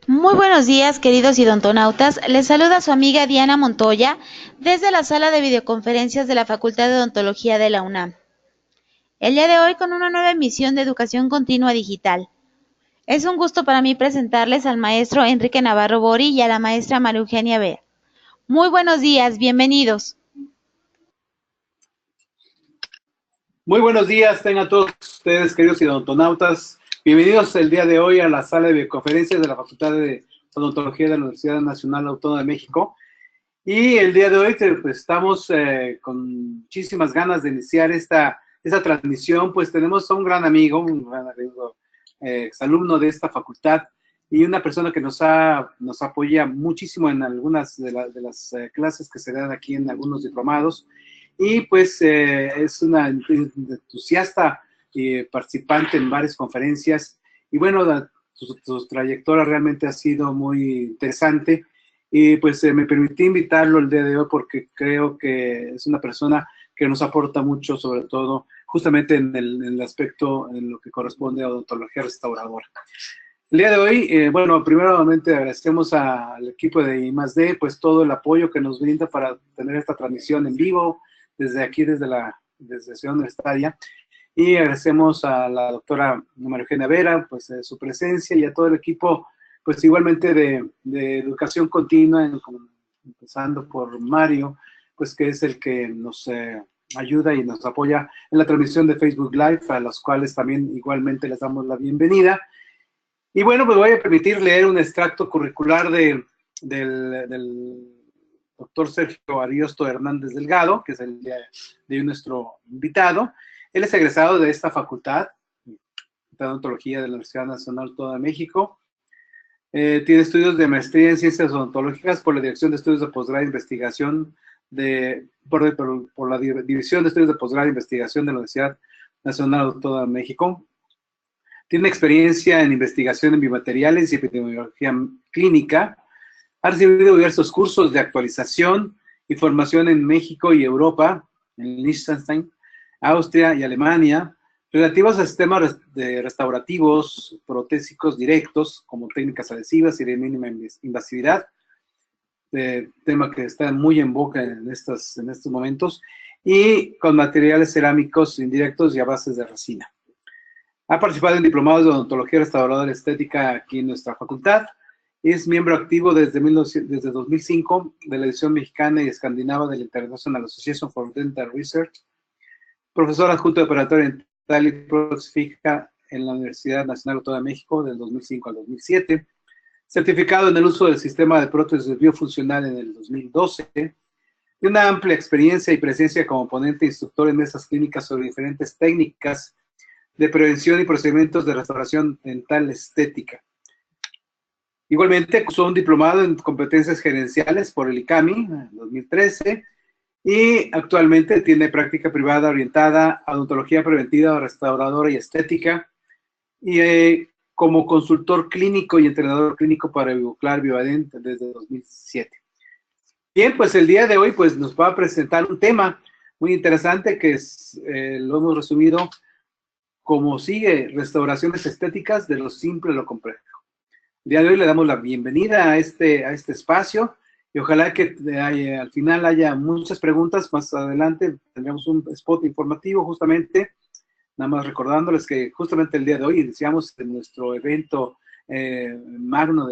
Muy buenos días, queridos idontonautas. Les saluda su amiga Diana Montoya desde la sala de videoconferencias de la Facultad de Odontología de la UNAM. El día de hoy con una nueva emisión de Educación Continua Digital. Es un gusto para mí presentarles al maestro Enrique Navarro Bori y a la maestra María Eugenia Bea. Muy buenos días, bienvenidos. Muy buenos días, tengan todos ustedes, queridos odontonautas. Bienvenidos el día de hoy a la sala de videoconferencias de la Facultad de Odontología de la Universidad Nacional Autónoma de México. Y el día de hoy pues, estamos con muchísimas ganas de iniciar esta transmisión, pues tenemos a un gran amigo, exalumno de esta facultad y una persona que nos apoya muchísimo en algunas de las clases que se dan aquí en algunos diplomados. Y pues es una entusiasta participante en varias conferencias. Y bueno, su trayectoria realmente ha sido muy interesante. Y pues me permití invitarlo el día de hoy porque creo que es una persona que nos aporta mucho, sobre todo justamente en el aspecto en lo que corresponde a odontología restauradora. El día de hoy, bueno, primeramente agradecemos al equipo de I+D, pues todo el apoyo que nos brinda para tener esta transmisión en vivo desde aquí, desde Ciudad Universitaria. Y agradecemos a la doctora María Eugenia Vera, pues su presencia y a todo el equipo, pues igualmente de educación continua, empezando por Mario, pues que es el que nos ayuda y nos apoya en la transmisión de Facebook Live, a los cuales también igualmente les damos la bienvenida. Y bueno, pues voy a permitir leer un extracto curricular del doctor Sergio Ariosto Hernández Delgado, que es el de nuestro invitado. Él es egresado de esta facultad de odontología de la Universidad Nacional Autónoma de México. Tiene estudios de maestría en ciencias odontológicas por la Dirección de Estudios de Posgrado e Investigación por la División de Estudios de Posgrado e Investigación de la Universidad Nacional Autónoma de México. Tiene experiencia en investigación en biomateriales y epidemiología clínica. Ha recibido diversos cursos de actualización y formación en México y Europa, en Liechtenstein, Austria y Alemania, relativos a sistemas restaurativos, protésicos directos, como técnicas adhesivas y de mínima invasividad, tema que está muy en boca en estos momentos, y con materiales cerámicos indirectos y a bases de resina. Ha participado en diplomados de odontología restauradora estética aquí en nuestra facultad. Es miembro activo desde 2005 de la edición mexicana y escandinava de la International Association for Dental Research. Profesor adjunto de operatorio dental y prótesis fija en la Universidad Nacional Autónoma de México del 2005 al 2007. Certificado en el uso del sistema de prótesis biofuncional en el 2012. Tiene una amplia experiencia y presencia como ponente e instructor en mesas clínicas sobre diferentes técnicas de prevención y procedimientos de restauración dental estética. Igualmente, cursó un diplomado en competencias gerenciales por el ICAMI en 2013 y actualmente tiene práctica privada orientada a odontología preventiva, restauradora y estética y como consultor clínico y entrenador clínico para Bioclar Bioadent desde 2007. Bien, pues el día de hoy pues, nos va a presentar un tema muy interesante que lo hemos resumido como sigue: restauraciones estéticas de lo simple a lo complejo. El día de hoy le damos la bienvenida a este espacio y ojalá que al final haya muchas preguntas. Más adelante tendremos un spot informativo justamente, nada más recordándoles que justamente el día de hoy iniciamos nuestro evento magno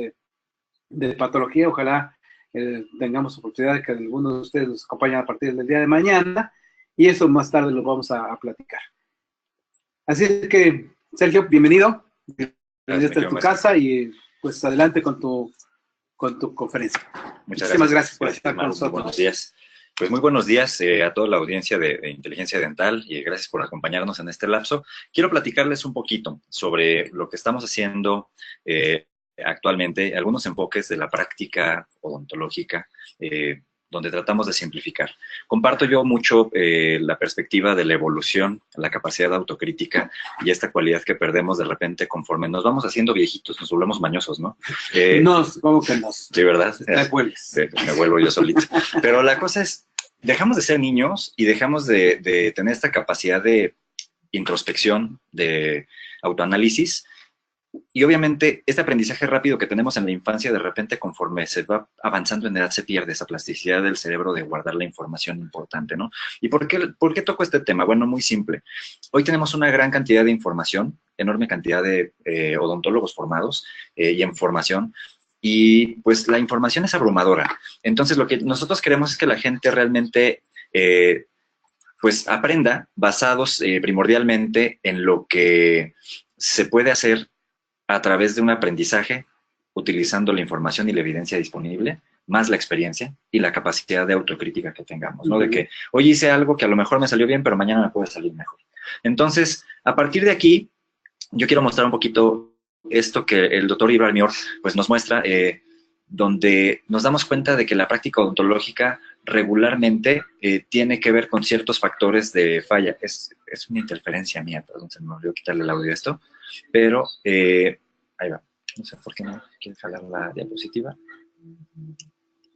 de patología. Ojalá tengamos oportunidad de que algunos de ustedes nos acompañen a partir del día de mañana y eso más tarde lo vamos a platicar. Así es que, Sergio, bienvenido. Bienvenido a tu casa y pues adelante con tu conferencia. Muchísimas gracias por estar con nosotros. Buenos días. Pues muy buenos días a toda la audiencia de Inteligencia Dental y gracias por acompañarnos en este lapso. Quiero platicarles un poquito sobre lo que estamos haciendo actualmente, algunos enfoques de la práctica odontológica, donde tratamos de simplificar. Comparto yo mucho la perspectiva de la evolución, la capacidad de autocrítica y esta cualidad que perdemos de repente conforme nos vamos haciendo viejitos, nos volvemos mañosos, ¿no? ¿Cómo que nos? Sí, ¿verdad? Te vuelves. Me vuelvo yo solito. Pero la cosa es, dejamos de ser niños y dejamos de tener esta capacidad de introspección, de autoanálisis, Y obviamente este aprendizaje rápido que tenemos en la infancia, de repente conforme se va avanzando en edad, se pierde esa plasticidad del cerebro de guardar la información importante, ¿no? ¿Y por qué toco este tema? Bueno, muy simple. Hoy tenemos una gran cantidad de información, enorme cantidad de odontólogos formados y en formación, y pues la información es abrumadora. Entonces lo que nosotros queremos es que la gente realmente pues aprenda basados primordialmente en lo que se puede hacer a través de un aprendizaje, utilizando la información y la evidencia disponible, más la experiencia y la capacidad de autocrítica que tengamos, ¿no? De que hoy hice algo que a lo mejor me salió bien, pero mañana me puede salir mejor. Entonces, a partir de aquí, yo quiero mostrar un poquito esto que el doctor Ibrahim Mior pues, nos muestra, donde nos damos cuenta de que la práctica odontológica regularmente tiene que ver con ciertos factores de falla. Es una interferencia mía, perdón, se me olvidó quitarle el audio a esto, pero ahí va. No sé por qué no quiere jalar la diapositiva.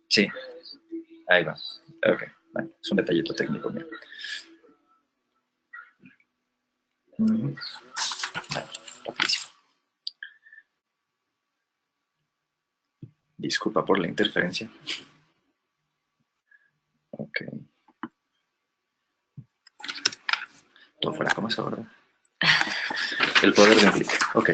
Sí, ahí va. Ok, bueno, es un detallito técnico mío. Vale, rapidísimo. Disculpa por la interferencia. Ok. Todo fuera como eso, ¿verdad? El poder de un clic. Ok.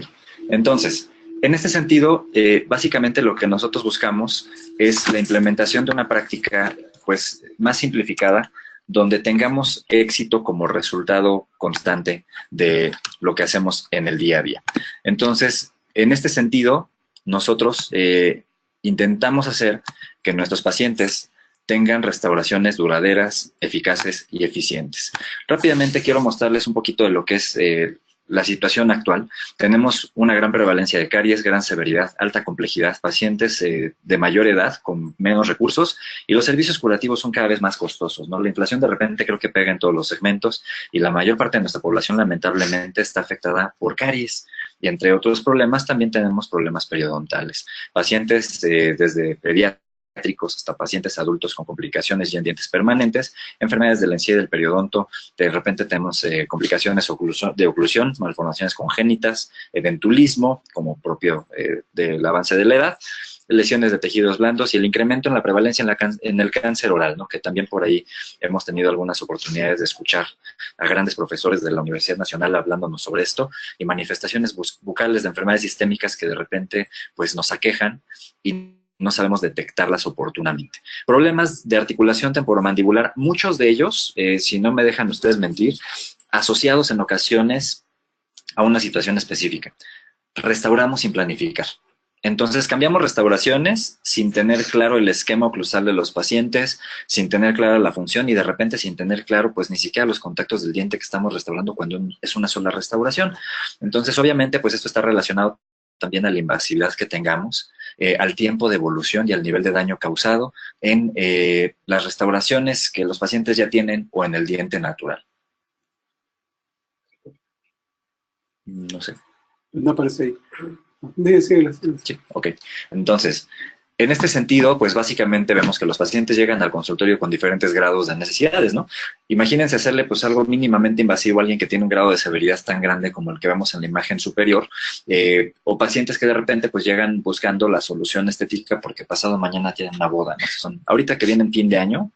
Entonces, en este sentido, básicamente lo que nosotros buscamos es la implementación de una práctica pues, más simplificada, donde tengamos éxito como resultado constante de lo que hacemos en el día a día. Entonces, en este sentido, nosotros intentamos hacer que nuestros pacientes tengan restauraciones duraderas, eficaces y eficientes. Rápidamente quiero mostrarles un poquito de lo que es la situación actual. Tenemos una gran prevalencia de caries, gran severidad, alta complejidad, pacientes de mayor edad con menos recursos y los servicios curativos son cada vez más costosos, ¿no? La inflación de repente creo que pega en todos los segmentos y la mayor parte de nuestra población lamentablemente está afectada por caries. Y entre otros problemas también tenemos problemas periodontales. Pacientes desde pediatría, hasta pacientes adultos con complicaciones y en dientes permanentes, enfermedades de la encía y del periodonto, de repente tenemos complicaciones de oclusión, malformaciones congénitas, edentulismo, como propio del avance de la edad, lesiones de tejidos blandos y el incremento en la prevalencia en el cáncer oral, ¿no? Que también por ahí hemos tenido algunas oportunidades de escuchar a grandes profesores de la Universidad Nacional hablándonos sobre esto y manifestaciones bucales de enfermedades sistémicas que de repente pues, nos aquejan y no sabemos detectarlas oportunamente. Problemas de articulación temporomandibular, muchos de ellos, si no me dejan ustedes mentir, asociados en ocasiones a una situación específica. Restauramos sin planificar. Entonces, cambiamos restauraciones sin tener claro el esquema oclusal de los pacientes, sin tener clara la función y de repente sin tener claro, pues, ni siquiera los contactos del diente que estamos restaurando cuando es una sola restauración. Entonces, obviamente, pues, esto está relacionado también a la invasividad que tengamos, al tiempo de evolución y al nivel de daño causado en las restauraciones que los pacientes ya tienen o en el diente natural. No sé. No aparece ahí. Sí, ok. Entonces, en este sentido, pues básicamente vemos que los pacientes llegan al consultorio con diferentes grados de necesidades, ¿no? Imagínense hacerle pues algo mínimamente invasivo a alguien que tiene un grado de severidad tan grande como el que vemos en la imagen superior, o pacientes que de repente pues llegan buscando la solución estética porque pasado mañana tienen una boda, ¿no? Ahorita que viene fin de año,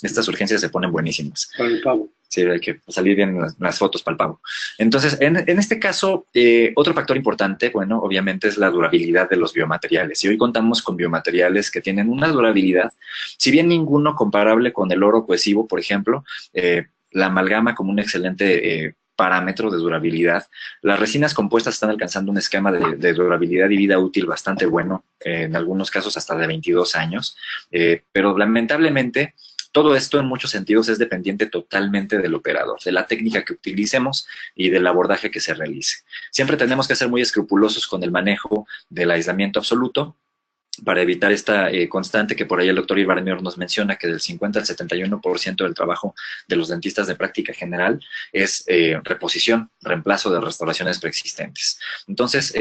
estas urgencias se ponen buenísimas. Para el pavo. Sí, hay que salir bien las fotos para el pavo. Entonces, en este caso, otro factor importante, bueno, obviamente es la durabilidad de los biomateriales. Y hoy contamos con biomateriales que tienen una durabilidad, si bien ninguno comparable con el oro cohesivo, por ejemplo, la amalgama como un excelente parámetro de durabilidad. Las resinas compuestas están alcanzando un esquema de durabilidad y vida útil bastante bueno, en algunos casos hasta de 22 años, pero lamentablemente todo esto en muchos sentidos es dependiente totalmente del operador, de la técnica que utilicemos y del abordaje que se realice. Siempre tenemos que ser muy escrupulosos con el manejo del aislamiento absoluto para evitar esta constante que por ahí el doctor Ibrahim Mior nos menciona, que del 50 al 71% del trabajo de los dentistas de práctica general es reposición, reemplazo de restauraciones preexistentes. Entonces,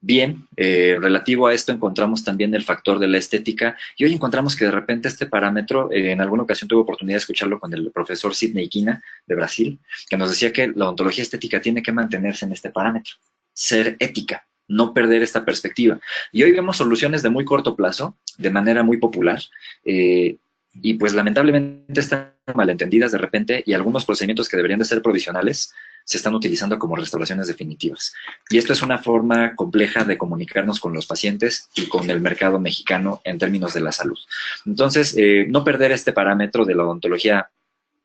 bien, relativo a esto encontramos también el factor de la estética y hoy encontramos que de repente este parámetro, en alguna ocasión tuve oportunidad de escucharlo con el profesor Sidney Quina de Brasil, que nos decía que la odontología estética tiene que mantenerse en este parámetro. ser ética, no perder esta perspectiva. Y hoy vemos soluciones de muy corto plazo, de manera muy popular, y pues lamentablemente están malentendidas de repente y algunos procedimientos que deberían de ser provisionales se están utilizando como restauraciones definitivas. Y esto es una forma compleja de comunicarnos con los pacientes y con el mercado mexicano en términos de la salud. Entonces, no perder este parámetro de la odontología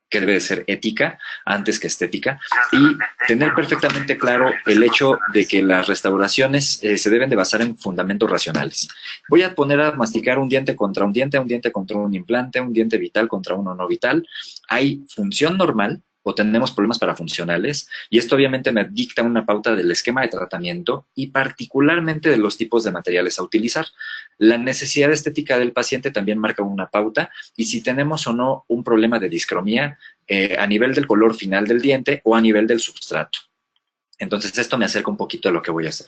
que debe de ser ética antes que estética, y tener perfectamente claro el hecho de que las restauraciones se deben de basar en fundamentos racionales. Voy a poner a masticar un diente contra un diente contra un implante, un diente vital contra uno no vital. Hay función normal o tenemos problemas parafuncionales, y esto obviamente me dicta una pauta del esquema de tratamiento y particularmente de los tipos de materiales a utilizar. La necesidad estética del paciente también marca una pauta, y si tenemos o no un problema de discromía a nivel del color final del diente o a nivel del substrato. Entonces, esto me acerca un poquito a lo que voy a hacer.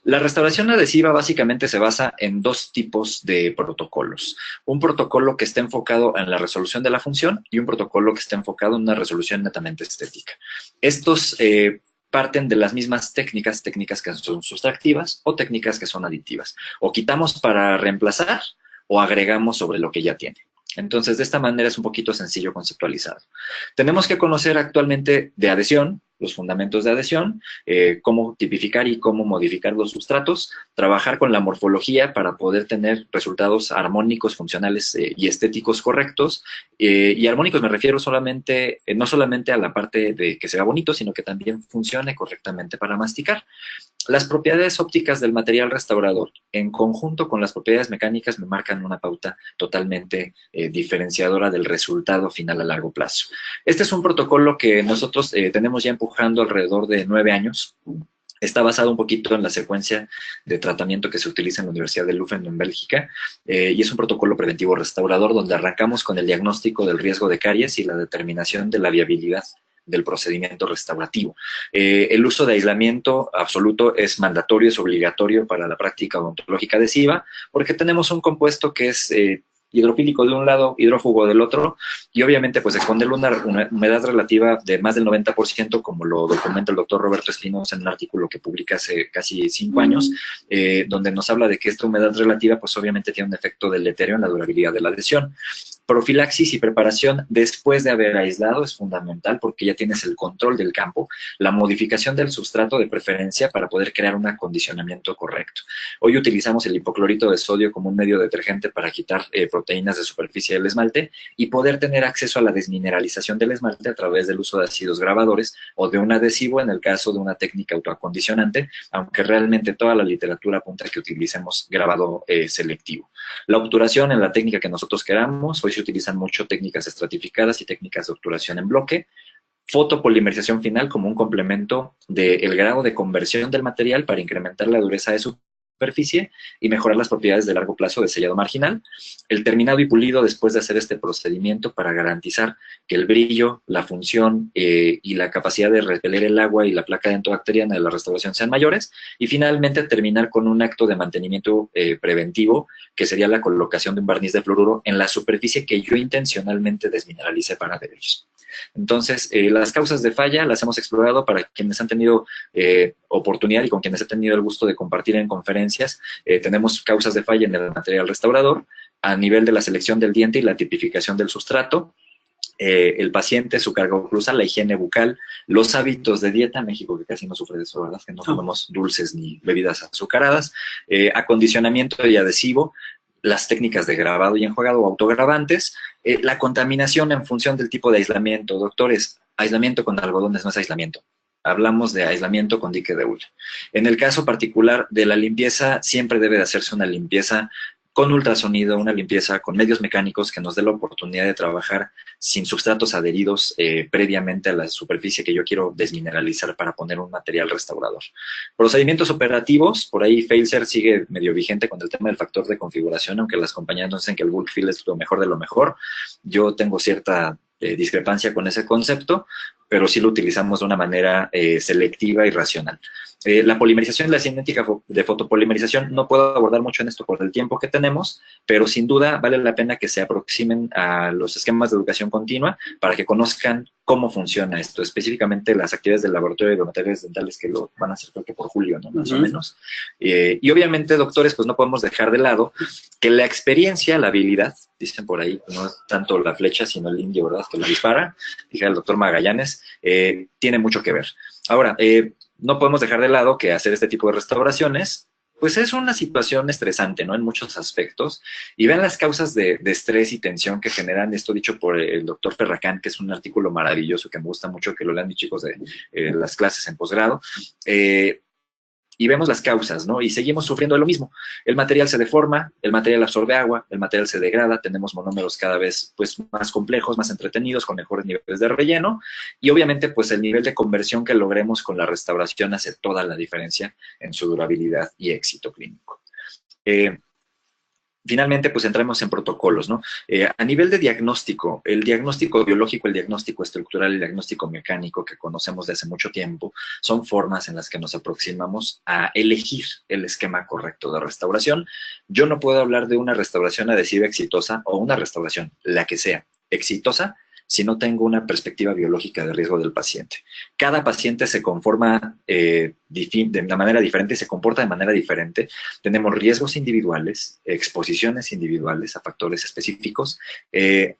La restauración adhesiva básicamente se basa en dos tipos de protocolos. Un protocolo que está enfocado en la resolución de la función y un protocolo que está enfocado en una resolución netamente estética. Estos parten de las mismas técnicas que son sustractivas o técnicas que son aditivas. O quitamos para reemplazar o agregamos sobre lo que ya tiene. Entonces, de esta manera es un poquito sencillo conceptualizado. Tenemos que conocer actualmente de adhesión, los fundamentos de adhesión, cómo tipificar y cómo modificar los sustratos, trabajar con la morfología para poder tener resultados armónicos, funcionales y estéticos correctos. Y armónicos me refiero solamente, no solamente a la parte de que sea bonito, sino que también funcione correctamente para masticar. Las propiedades ópticas del material restaurador, en conjunto con las propiedades mecánicas, me marcan una pauta totalmente diferenciadora del resultado final a largo plazo. Este es un protocolo que nosotros tenemos ya empujando alrededor de 9 años. Está basado un poquito en la secuencia de tratamiento que se utiliza en la Universidad de Leuven en Bélgica, y es un protocolo preventivo restaurador donde arrancamos con el diagnóstico del riesgo de caries y la determinación de la viabilidad del procedimiento restaurativo. El uso de aislamiento absoluto es mandatorio, es obligatorio para la práctica odontológica adhesiva, porque tenemos un compuesto que es hidrofílico de un lado, hidrófugo del otro, y obviamente pues esconde una humedad relativa de más del 90%, como lo documenta el doctor Roberto Espinosa en un artículo que publica hace casi 5 años, donde nos habla de que esta humedad relativa pues obviamente tiene un efecto deletéreo en la durabilidad de la adhesión. Profilaxis y preparación después de haber aislado es fundamental porque ya tienes el control del campo, la modificación del sustrato de preferencia para poder crear un acondicionamiento correcto. Hoy utilizamos el hipoclorito de sodio como un medio detergente para quitar proteínas de superficie del esmalte y poder tener acceso a la desmineralización del esmalte a través del uso de ácidos grabadores o de un adhesivo en el caso de una técnica autoacondicionante, aunque realmente toda la literatura apunta a que utilicemos grabado selectivo. La obturación en la técnica que nosotros queramos, hoy se utilizan mucho técnicas estratificadas y técnicas de obturación en bloque. Fotopolimerización final como un complemento del grado de conversión del material para incrementar la dureza de su superficie y mejorar las propiedades de largo plazo de sellado marginal. El terminado y pulido después de hacer este procedimiento para garantizar que el brillo, la función y la capacidad de repeler el agua y la placa dentobacteriana de la restauración sean mayores. Y finalmente terminar con un acto de mantenimiento preventivo, que sería la colocación de un barniz de fluoruro en la superficie que yo intencionalmente desmineralice para adherirlos. Entonces, las causas de falla las hemos explorado para quienes han tenido oportunidad y con quienes he tenido el gusto de compartir en conferencias. Tenemos causas de falla en el material restaurador, a nivel de la selección del diente y la tipificación del sustrato, el paciente, su carga oclusal, la higiene bucal, los hábitos de dieta. México que casi no sufre de eso, ¿verdad? Que no comemos dulces ni bebidas azucaradas, acondicionamiento y adhesivo, las técnicas de grabado y enjuagado o autogravantes, la contaminación en función del tipo de aislamiento. Doctores, aislamiento con algodones no es aislamiento. Hablamos de aislamiento con dique de hule. En el caso particular de la limpieza, siempre debe de hacerse una limpieza con ultrasonido, una limpieza con medios mecánicos que nos dé la oportunidad de trabajar sin sustratos adheridos previamente a la superficie que yo quiero desmineralizar para poner un material restaurador. Procedimientos operativos, por ahí Failser sigue medio vigente con el tema del factor de configuración, aunque las compañías nos dicen que el bulk fill es lo mejor de lo mejor. Yo tengo cierta discrepancia con ese concepto, pero sí lo utilizamos de una manera selectiva y racional. La polimerización y la cinética de fotopolimerización no puedo abordar mucho en esto por el tiempo que tenemos, pero sin duda vale la pena que se aproximen a los esquemas de educación continua para que conozcan cómo funciona esto, específicamente las actividades del laboratorio de biomateriales dentales que lo van a hacer creo que por julio, ¿no? Más o menos. Y obviamente, doctores, pues no podemos dejar de lado que la experiencia, la habilidad, dicen por ahí, no es tanto la flecha, sino el indio, ¿verdad?, que la dispara, dije el doctor Magallanes, tiene mucho que ver. Ahora, no podemos dejar de lado que hacer este tipo de restauraciones, pues es una situación estresante, ¿no?, en muchos aspectos. Y vean las causas de estrés y tensión que generan, esto dicho por el doctor Ferracán, que es un artículo maravilloso que me gusta mucho que lo lean mis chicos de las clases en posgrado. Y vemos las causas, ¿no? Y seguimos sufriendo de lo mismo. El material se deforma, el material absorbe agua, el material se degrada, tenemos monómeros cada vez pues, más complejos, más entretenidos, con mejores niveles de relleno, y obviamente pues el nivel de conversión que logremos con la restauración hace toda la diferencia en su durabilidad y éxito clínico. Finalmente, pues entramos en protocolos, ¿no? A nivel de diagnóstico, el diagnóstico biológico, el diagnóstico estructural y el diagnóstico mecánico que conocemos desde hace mucho tiempo son formas en las que nos aproximamos a elegir el esquema correcto de restauración. Yo no puedo hablar de una restauración adhesiva exitosa o una restauración, la que sea, exitosa, si no tengo una perspectiva biológica de riesgo del paciente. Cada paciente se conforma de una manera diferente y se comporta de manera diferente. Tenemos riesgos individuales, exposiciones individuales a factores específicos,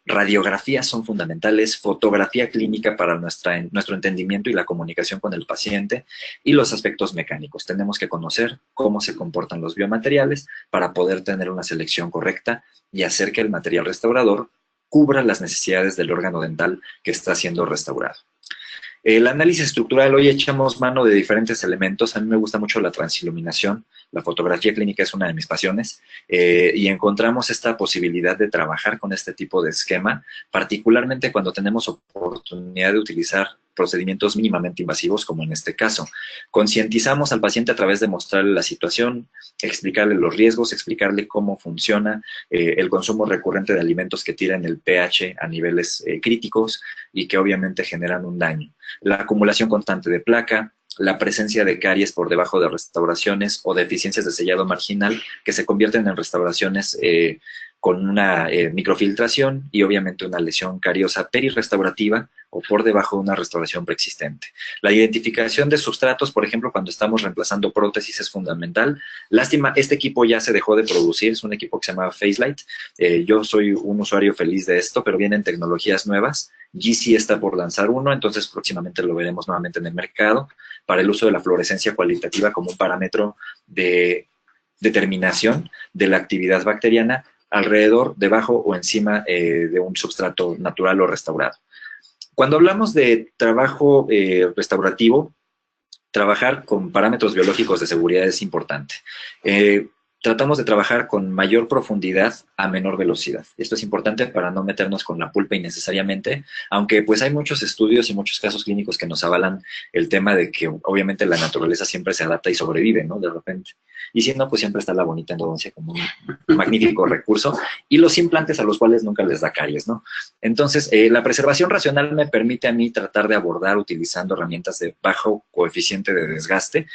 radiografías son fundamentales, fotografía clínica para nuestro entendimiento y la comunicación con el paciente, y los aspectos mecánicos. Tenemos que conocer cómo se comportan los biomateriales para poder tener una selección correcta y hacer que el material restaurador cubra las necesidades del órgano dental que está siendo restaurado. El análisis estructural, hoy echamos mano de diferentes elementos. A mí me gusta mucho la transiluminación, la fotografía clínica es una de mis pasiones, y encontramos esta posibilidad de trabajar con este tipo de esquema, particularmente cuando tenemos oportunidad de utilizar procedimientos mínimamente invasivos, como en este caso. Concientizamos al paciente a través de mostrarle la situación, explicarle los riesgos, explicarle cómo funciona el consumo recurrente de alimentos que tiran el pH a niveles críticos y que obviamente generan un daño. La acumulación constante de placa, la presencia de caries por debajo de restauraciones o deficiencias de sellado marginal que se convierten en restauraciones con una microfiltración y obviamente una lesión cariosa perirrestaurativa o por debajo de una restauración preexistente. La identificación de sustratos, por ejemplo, cuando estamos reemplazando prótesis es fundamental. Lástima, este equipo ya se dejó de producir, es un equipo que se llama Facelight. Yo soy un usuario feliz de esto, pero vienen tecnologías nuevas. GC está por lanzar uno, entonces próximamente lo veremos nuevamente en el mercado para el uso de la fluorescencia cualitativa como un parámetro de determinación de la actividad bacteriana alrededor, debajo o encima de un substrato natural o restaurado. Cuando hablamos de trabajo restaurativo, trabajar con parámetros biológicos de seguridad es importante. Tratamos de trabajar con mayor profundidad a menor velocidad. Esto es importante para no meternos con la pulpa innecesariamente, aunque pues hay muchos estudios y muchos casos clínicos que nos avalan el tema de que obviamente la naturaleza siempre se adapta y sobrevive, ¿no? De repente. Y si no, pues siempre está la bonita endodoncia como un magnífico recurso, y los implantes a los cuales nunca les da caries, ¿no? Entonces, la preservación racional me permite a mí tratar de abordar utilizando herramientas de bajo coeficiente de desgaste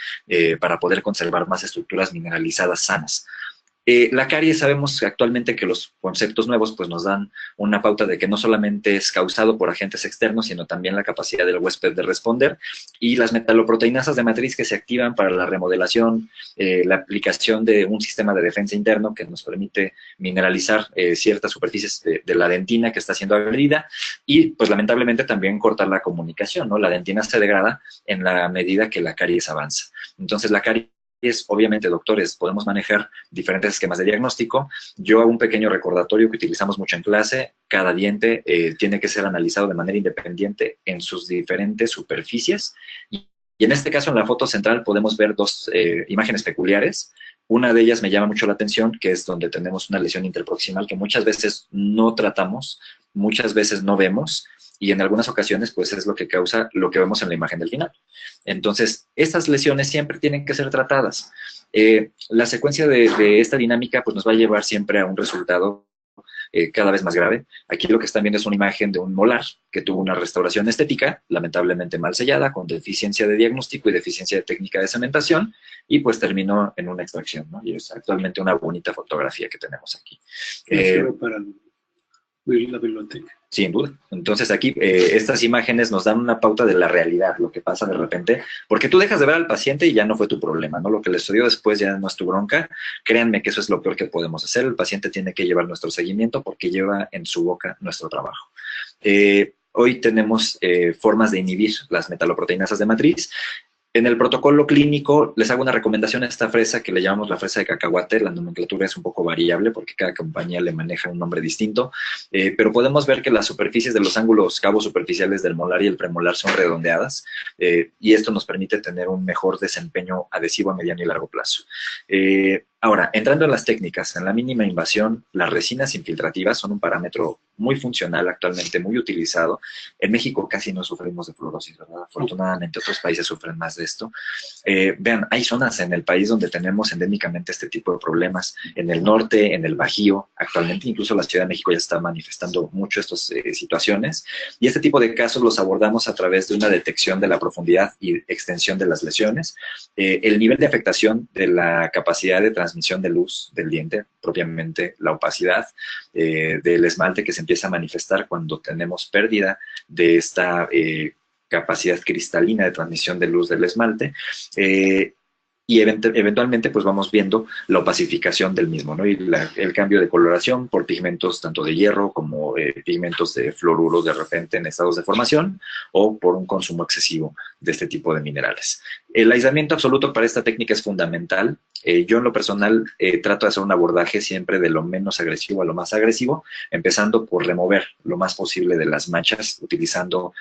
para poder conservar más estructuras mineralizadas sanas. La caries, sabemos actualmente que los conceptos nuevos pues nos dan una pauta de que no solamente es causado por agentes externos, sino también la capacidad del huésped de responder, y las metaloproteinasas de matriz que se activan para la remodelación, la aplicación de un sistema de defensa interno que nos permite mineralizar ciertas superficies de la dentina que está siendo agredida, y pues lamentablemente también cortar la comunicación, ¿no? La dentina se degrada en la medida que la caries avanza. Entonces la caries, obviamente, doctores, podemos manejar diferentes esquemas de diagnóstico. Yo hago un pequeño recordatorio que utilizamos mucho en clase. Cada diente tiene que ser analizado de manera independiente en sus diferentes superficies. Y en este caso, en la foto central, podemos ver dos imágenes peculiares. Una de ellas me llama mucho la atención, que es donde tenemos una lesión interproximal que muchas veces no tratamos, muchas veces no vemos, y en algunas ocasiones pues es lo que causa lo que vemos en la imagen del final. Entonces, estas lesiones siempre tienen que ser tratadas. La secuencia de esta dinámica pues nos va a llevar siempre a un resultado cada vez más grave. Aquí lo que están viendo es una imagen de un molar que tuvo una restauración estética, lamentablemente mal sellada, con deficiencia de diagnóstico y deficiencia de técnica de cementación, y pues terminó en una extracción, ¿no? Y es actualmente una bonita fotografía que tenemos aquí. Para la biblioteca. Sin duda. Entonces aquí estas imágenes nos dan una pauta de la realidad, lo que pasa de repente, porque tú dejas de ver al paciente y ya no fue tu problema, ¿no? Lo que le sucedió después ya no es tu bronca. Créanme que eso es lo peor que podemos hacer. El paciente tiene que llevar nuestro seguimiento porque lleva en su boca nuestro trabajo. Hoy tenemos formas de inhibir las metaloproteinasas de matriz. En el protocolo clínico les hago una recomendación a esta fresa que le llamamos la fresa de cacahuate. La nomenclatura es un poco variable porque cada compañía le maneja un nombre distinto, pero podemos ver que las superficies de los ángulos cabos superficiales del molar y el premolar son redondeadas, y esto nos permite tener un mejor desempeño adhesivo a mediano y largo plazo. Ahora, entrando en las técnicas, en la mínima invasión, las resinas infiltrativas son un parámetro muy funcional, actualmente muy utilizado. En México casi no sufrimos de fluorosis, ¿verdad? Afortunadamente otros países sufren más de esto. Vean, hay zonas en el país donde tenemos endémicamente este tipo de problemas. En el norte, en el Bajío, actualmente incluso la Ciudad de México ya está manifestando mucho estas situaciones. Y este tipo de casos los abordamos a través de una detección de la profundidad y extensión de las lesiones, el nivel de afectación de la capacidad de transmisión de luz del diente, propiamente la opacidad del esmalte que se empieza a manifestar cuando tenemos pérdida de esta capacidad cristalina de transmisión de luz del esmalte, y eventualmente pues vamos viendo la opacificación del mismo, ¿no? Y el cambio de coloración por pigmentos tanto de hierro como pigmentos de fluoruros de repente en estados de formación, o por un consumo excesivo de este tipo de minerales. El aislamiento absoluto para esta técnica es fundamental. Yo en lo personal trato de hacer un abordaje siempre de lo menos agresivo a lo más agresivo, empezando por remover lo más posible de las manchas utilizando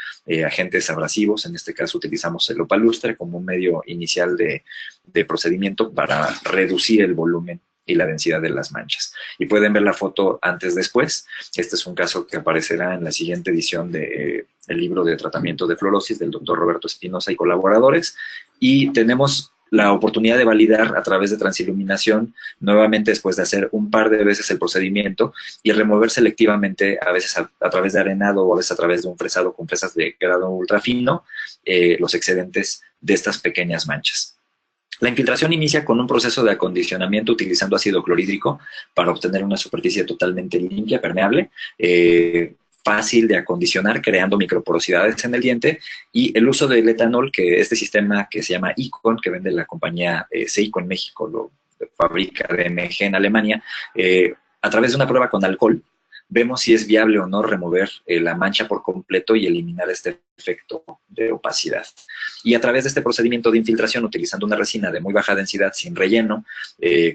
agentes abrasivos. En este caso utilizamos el opalustre como un medio inicial de procedimiento para reducir el volumen y la densidad de las manchas. Y pueden ver la foto antes-después. Este es un caso que aparecerá en la siguiente edición del libro de tratamiento de fluorosis del doctor Roberto Espinosa y colaboradores. Y tenemos la oportunidad de validar a través de transiluminación, nuevamente después de hacer un par de veces el procedimiento, y remover selectivamente, a veces a través de arenado o a veces a través de un fresado con fresas de grado ultrafino, los excedentes de estas pequeñas manchas. La infiltración inicia con un proceso de acondicionamiento utilizando ácido clorhídrico para obtener una superficie totalmente limpia, permeable, fácil de acondicionar, creando microporosidades en el diente, y el uso del etanol, que este sistema que se llama Icon, que vende la compañía Seiko en México, lo fabrica DMG en Alemania, a través de una prueba con alcohol, vemos si es viable o no remover la mancha por completo y eliminar este efecto de opacidad. Y a través de este procedimiento de infiltración, utilizando una resina de muy baja densidad, sin relleno,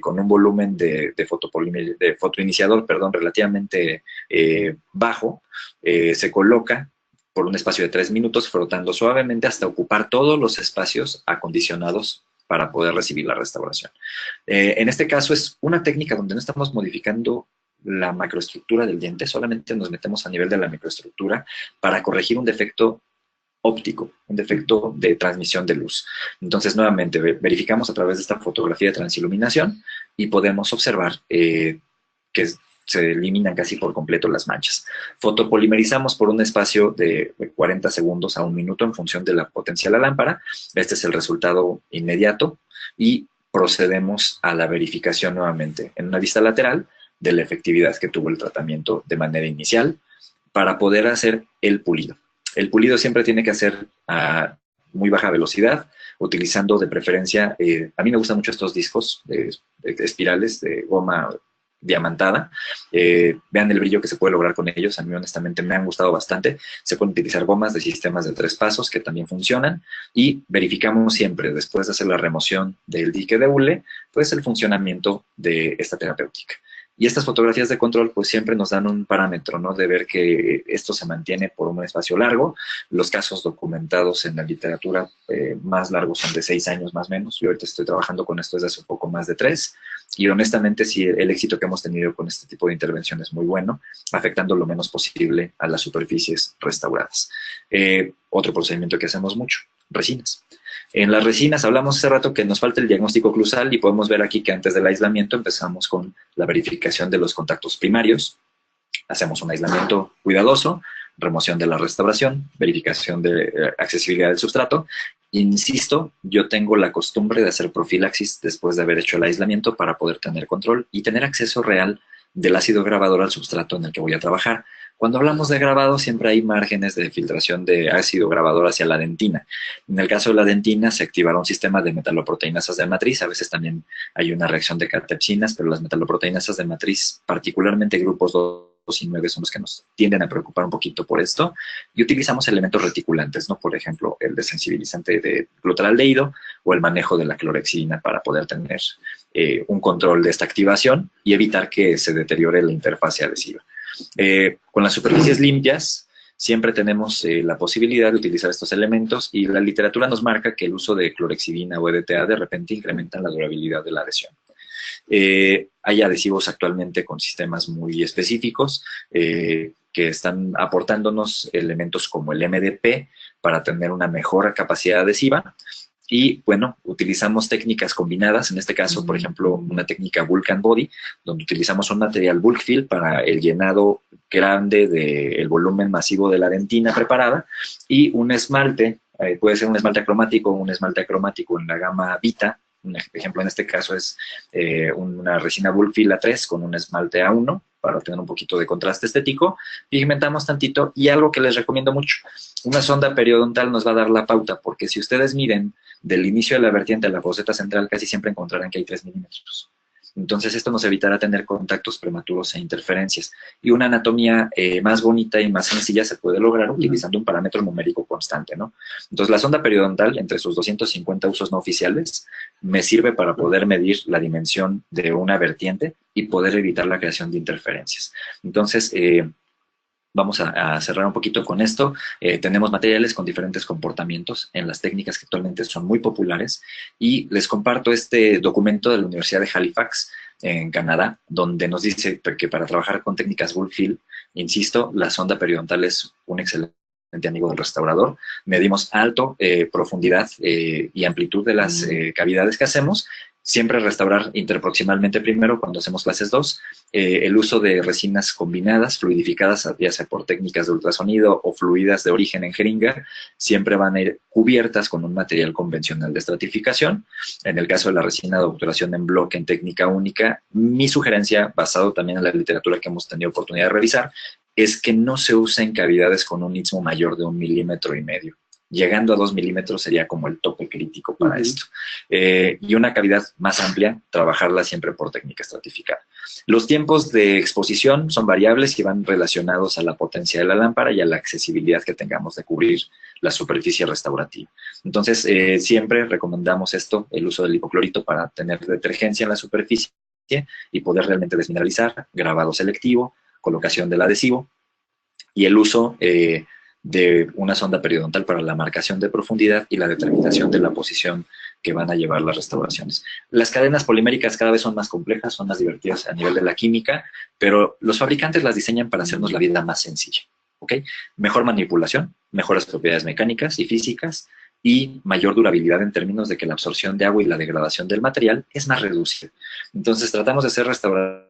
con un volumen de fotoiniciador, relativamente bajo, se coloca por un espacio de 3 minutos, frotando suavemente hasta ocupar todos los espacios acondicionados para poder recibir la restauración. En este caso es una técnica donde no estamos modificando la macroestructura del diente, solamente nos metemos a nivel de la microestructura para corregir un defecto óptico, un defecto de transmisión de luz. Entonces, nuevamente, verificamos a través de esta fotografía de transiluminación y podemos observar que se eliminan casi por completo las manchas. Fotopolimerizamos por un espacio de 40 segundos a 1 minuto en función de la potencia de la lámpara. Este es el resultado inmediato y procedemos a la verificación nuevamente en una vista lateral de la efectividad que tuvo el tratamiento de manera inicial para poder hacer el pulido. El pulido siempre tiene que hacer a muy baja velocidad, utilizando de preferencia, a mí me gustan mucho estos discos de espirales de goma diamantada. Vean el brillo que se puede lograr con ellos. A mí honestamente me han gustado bastante. Se pueden utilizar gomas de sistemas de 3 pasos que también funcionan, y verificamos siempre, después de hacer la remoción del dique de hule, pues el funcionamiento de esta terapéutica. Y estas fotografías de control pues siempre nos dan un parámetro, ¿no?, de ver que esto se mantiene por un espacio largo. Los casos documentados en la literatura más largos son de 6 años más o menos. Yo ahorita estoy trabajando con esto desde hace un poco más de 3. Y honestamente sí, el éxito que hemos tenido con este tipo de intervención es muy bueno, afectando lo menos posible a las superficies restauradas. Otro procedimiento que hacemos mucho, resinas. En las resinas hablamos hace rato que nos falta el diagnóstico oclusal, y podemos ver aquí que antes del aislamiento empezamos con la verificación de los contactos primarios, hacemos un aislamiento cuidadoso, remoción de la restauración, verificación de accesibilidad del sustrato. Insisto, yo tengo la costumbre de hacer profilaxis después de haber hecho el aislamiento para poder tener control y tener acceso real del ácido grabador al sustrato en el que voy a trabajar. Cuando hablamos de grabado, siempre hay márgenes de filtración de ácido grabador hacia la dentina. En el caso de la dentina, se activará un sistema de metaloproteinasas de matriz. A veces también hay una reacción de catepsinas, pero las metaloproteinasas de matriz, particularmente grupos 2 y 9, son los que nos tienden a preocupar un poquito por esto. Y utilizamos elementos reticulantes, ¿no? Por ejemplo, el desensibilizante de glutaraldehído o el manejo de la clorhexidina para poder tener un control de esta activación y evitar que se deteriore la interfase adhesiva. Con las superficies limpias, siempre tenemos la posibilidad de utilizar estos elementos y la literatura nos marca que el uso de clorhexidina o EDTA de repente incrementa la durabilidad de la adhesión. Hay adhesivos actualmente con sistemas muy específicos que están aportándonos elementos como el MDP para tener una mejor capacidad adhesiva. Y, bueno, utilizamos técnicas combinadas, en este caso, por ejemplo, una técnica Bulk and Body, donde utilizamos un material bulk fill para el llenado grande del volumen masivo de la dentina preparada y un esmalte, puede ser un esmalte acromático o un esmalte acromático en la gama Vita. Un ejemplo en este caso es una resina bulk fill A3 con un esmalte A1 para tener un poquito de contraste estético. Pigmentamos tantito y algo que les recomiendo mucho, una sonda periodontal nos va a dar la pauta, porque si ustedes miden del inicio de la vertiente a la foseta central, casi siempre encontrarán que hay 3 milímetros. Entonces esto nos evitará tener contactos prematuros e interferencias. Y una anatomía más bonita y más sencilla se puede lograr utilizando un parámetro numérico constante, ¿no? Entonces la sonda periodontal, entre sus 250 usos no oficiales, me sirve para poder medir la dimensión de una vertiente y poder evitar la creación de interferencias. Entonces, vamos a cerrar un poquito con esto. Tenemos materiales con diferentes comportamientos en las técnicas que actualmente son muy populares y les comparto este documento de la Universidad de Halifax en Canadá, donde nos dice que para trabajar con técnicas bulk fill, insisto, la sonda periodontal es un excelente amigo del restaurador. Medimos alto, profundidad y amplitud de las cavidades que hacemos. Siempre restaurar interproximalmente primero cuando hacemos clases 2. El uso de resinas combinadas, fluidificadas, ya sea por técnicas de ultrasonido o fluidas de origen en jeringa, siempre van a ir cubiertas con un material convencional de estratificación. En el caso de la resina de obturación en bloque en técnica única, mi sugerencia, basado también en la literatura que hemos tenido oportunidad de revisar, es que no se usen cavidades con un istmo mayor de 1,5 milímetros. Llegando a 2 milímetros sería como el tope crítico para esto. Y una cavidad más amplia, trabajarla siempre por técnica estratificada. Los tiempos de exposición son variables y van relacionados a la potencia de la lámpara y a la accesibilidad que tengamos de cubrir la superficie restaurativa. Entonces, siempre recomendamos esto, el uso del hipoclorito para tener detergencia en la superficie y poder realmente desmineralizar, grabado selectivo, colocación del adhesivo y el uso de una sonda periodontal para la marcación de profundidad y la determinación de la posición que van a llevar las restauraciones. Las cadenas poliméricas cada vez son más complejas, son más divertidas a nivel de la química, pero los fabricantes las diseñan para hacernos la vida más sencilla, ¿ok? Mejor manipulación, mejores propiedades mecánicas y físicas y mayor durabilidad en términos de que la absorción de agua y la degradación del material es más reducida. Entonces tratamos de hacer restauraciones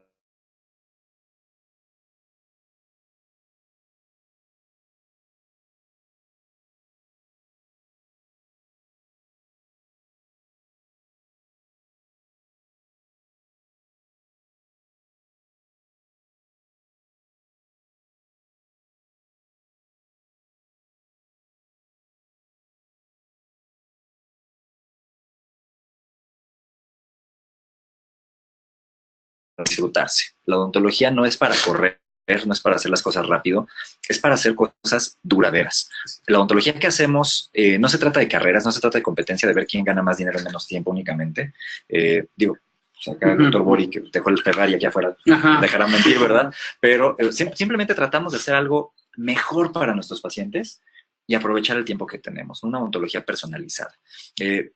para disfrutarse. La odontología no es para correr, no es para hacer las cosas rápido, es para hacer cosas duraderas. La odontología que hacemos no se trata de carreras, no se trata de competencia, de ver quién gana más dinero en menos tiempo únicamente. Pues acá el doctor Bori, que dejó el Ferrari aquí afuera, dejará mentir, ¿verdad? Pero simplemente tratamos de hacer algo mejor para nuestros pacientes y aprovechar el tiempo que tenemos, una odontología personalizada.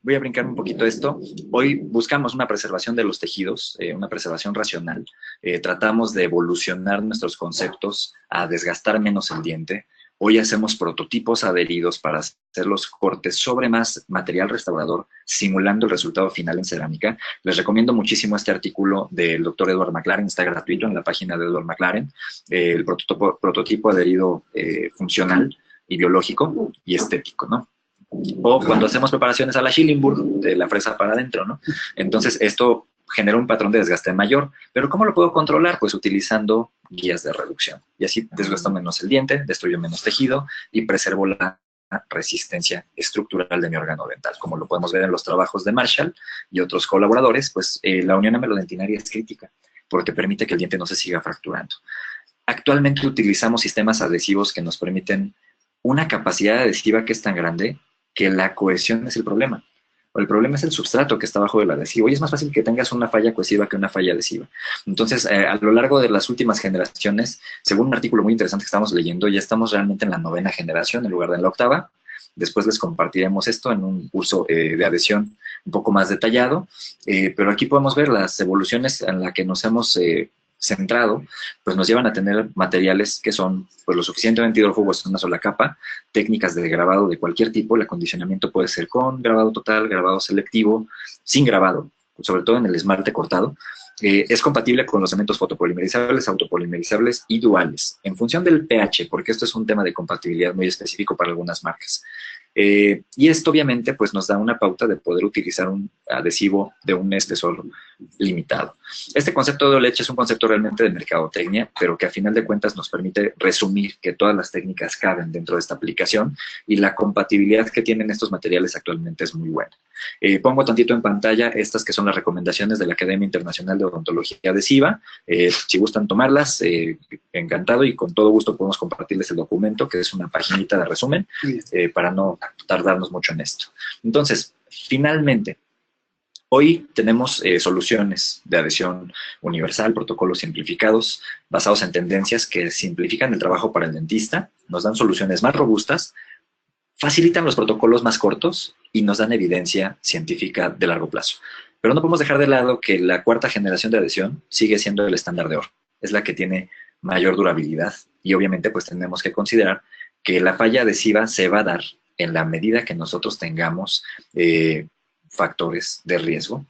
Voy a brincar un poquito esto. Hoy buscamos una preservación de los tejidos, una preservación racional. Tratamos de evolucionar nuestros conceptos a desgastar menos el diente, Hoy hacemos prototipos adheridos para hacer los cortes sobre más material restaurador, simulando el resultado final en cerámica. Les recomiendo muchísimo este artículo del doctor Edward McLaren, está gratuito en la página de Edward McLaren, el prototipo adherido funcional y biológico y estético, ¿no? O cuando hacemos preparaciones a la Schillingburg, de la fresa para adentro, ¿no? Entonces, esto genera un patrón de desgaste mayor. ¿Pero cómo lo puedo controlar? Pues utilizando guías de reducción. Y así desgasto menos el diente, destruyo menos tejido y preservo la resistencia estructural de mi órgano dental. Como lo podemos ver en los trabajos de Marshall y otros colaboradores, pues la unión amelodentinaria es crítica porque permite que el diente no se siga fracturando. Actualmente utilizamos sistemas adhesivos que nos permiten una capacidad adhesiva que es tan grande que la cohesión es el problema. El problema es el substrato que está abajo del adhesivo y es más fácil que tengas una falla cohesiva que una falla adhesiva. Entonces, a lo largo de las últimas generaciones, según un artículo muy interesante que estamos leyendo, ya estamos realmente en la 9ª generación en lugar de en la 8ª. Después les compartiremos esto en un curso de adhesión un poco más detallado, pero aquí podemos ver las evoluciones en las que nos hemos centrado, pues nos llevan a tener materiales que son pues lo suficientemente hidrófugos en una sola capa, técnicas de grabado de cualquier tipo. El acondicionamiento puede ser con grabado total, grabado selectivo, sin grabado, sobre todo en el esmalte cortado. Es compatible con los cementos fotopolimerizables, autopolimerizables y duales, en función del pH, porque esto es un tema de compatibilidad muy específico para algunas marcas. Y esto obviamente pues nos da una pauta de poder utilizar un adhesivo de un espesor limitado. Este concepto de leche es un concepto realmente de mercadotecnia, pero que a final de cuentas nos permite resumir que todas las técnicas caben dentro de esta aplicación y la compatibilidad que tienen estos materiales actualmente es muy buena. Pongo tantito en pantalla estas que son las recomendaciones de la Academia Internacional de Odontología Adhesiva. Si gustan tomarlas, encantado, y con todo gusto podemos compartirles el documento, que es una paginita de resumen, para no tardarnos mucho en esto. Entonces, finalmente, hoy tenemos soluciones de adhesión universal, protocolos simplificados, basados en tendencias que simplifican el trabajo para el dentista, nos dan soluciones más robustas, facilitan los protocolos más cortos y nos dan evidencia científica de largo plazo. Pero no podemos dejar de lado que la 4ª generación de adhesión sigue siendo el estándar de oro. Es la que tiene mayor durabilidad y obviamente pues tenemos que considerar que la falla adhesiva se va a dar en la medida que nosotros tengamos factores de riesgo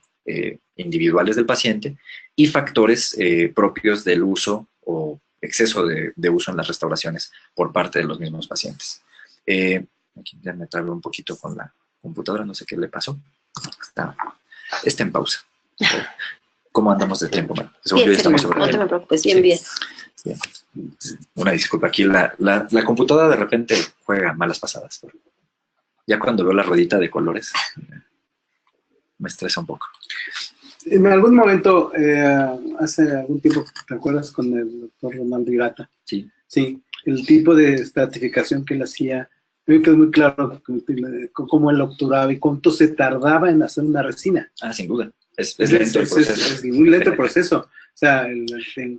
individuales del paciente y factores propios del uso o exceso de uso en las restauraciones por parte de los mismos pacientes. Aquí ya me trabo un poquito con la computadora, no sé qué le pasó. Está en pausa. ¿Cómo andamos de tiempo? Bien, estamos no te me preocupes, bien, bien. Una disculpa, aquí la computadora de repente juega malas pasadas. Ya cuando veo la ruedita de colores, me estresa un poco. En algún momento, hace algún tiempo, ¿te acuerdas con el doctor Ronaldo Hirata? Sí. Sí, el tipo de estratificación que él hacía, me quedó muy claro cómo él obturaba y cuánto se tardaba en hacer una resina. Ah, sin duda. Es lento el proceso. Es muy lento el proceso. O sea,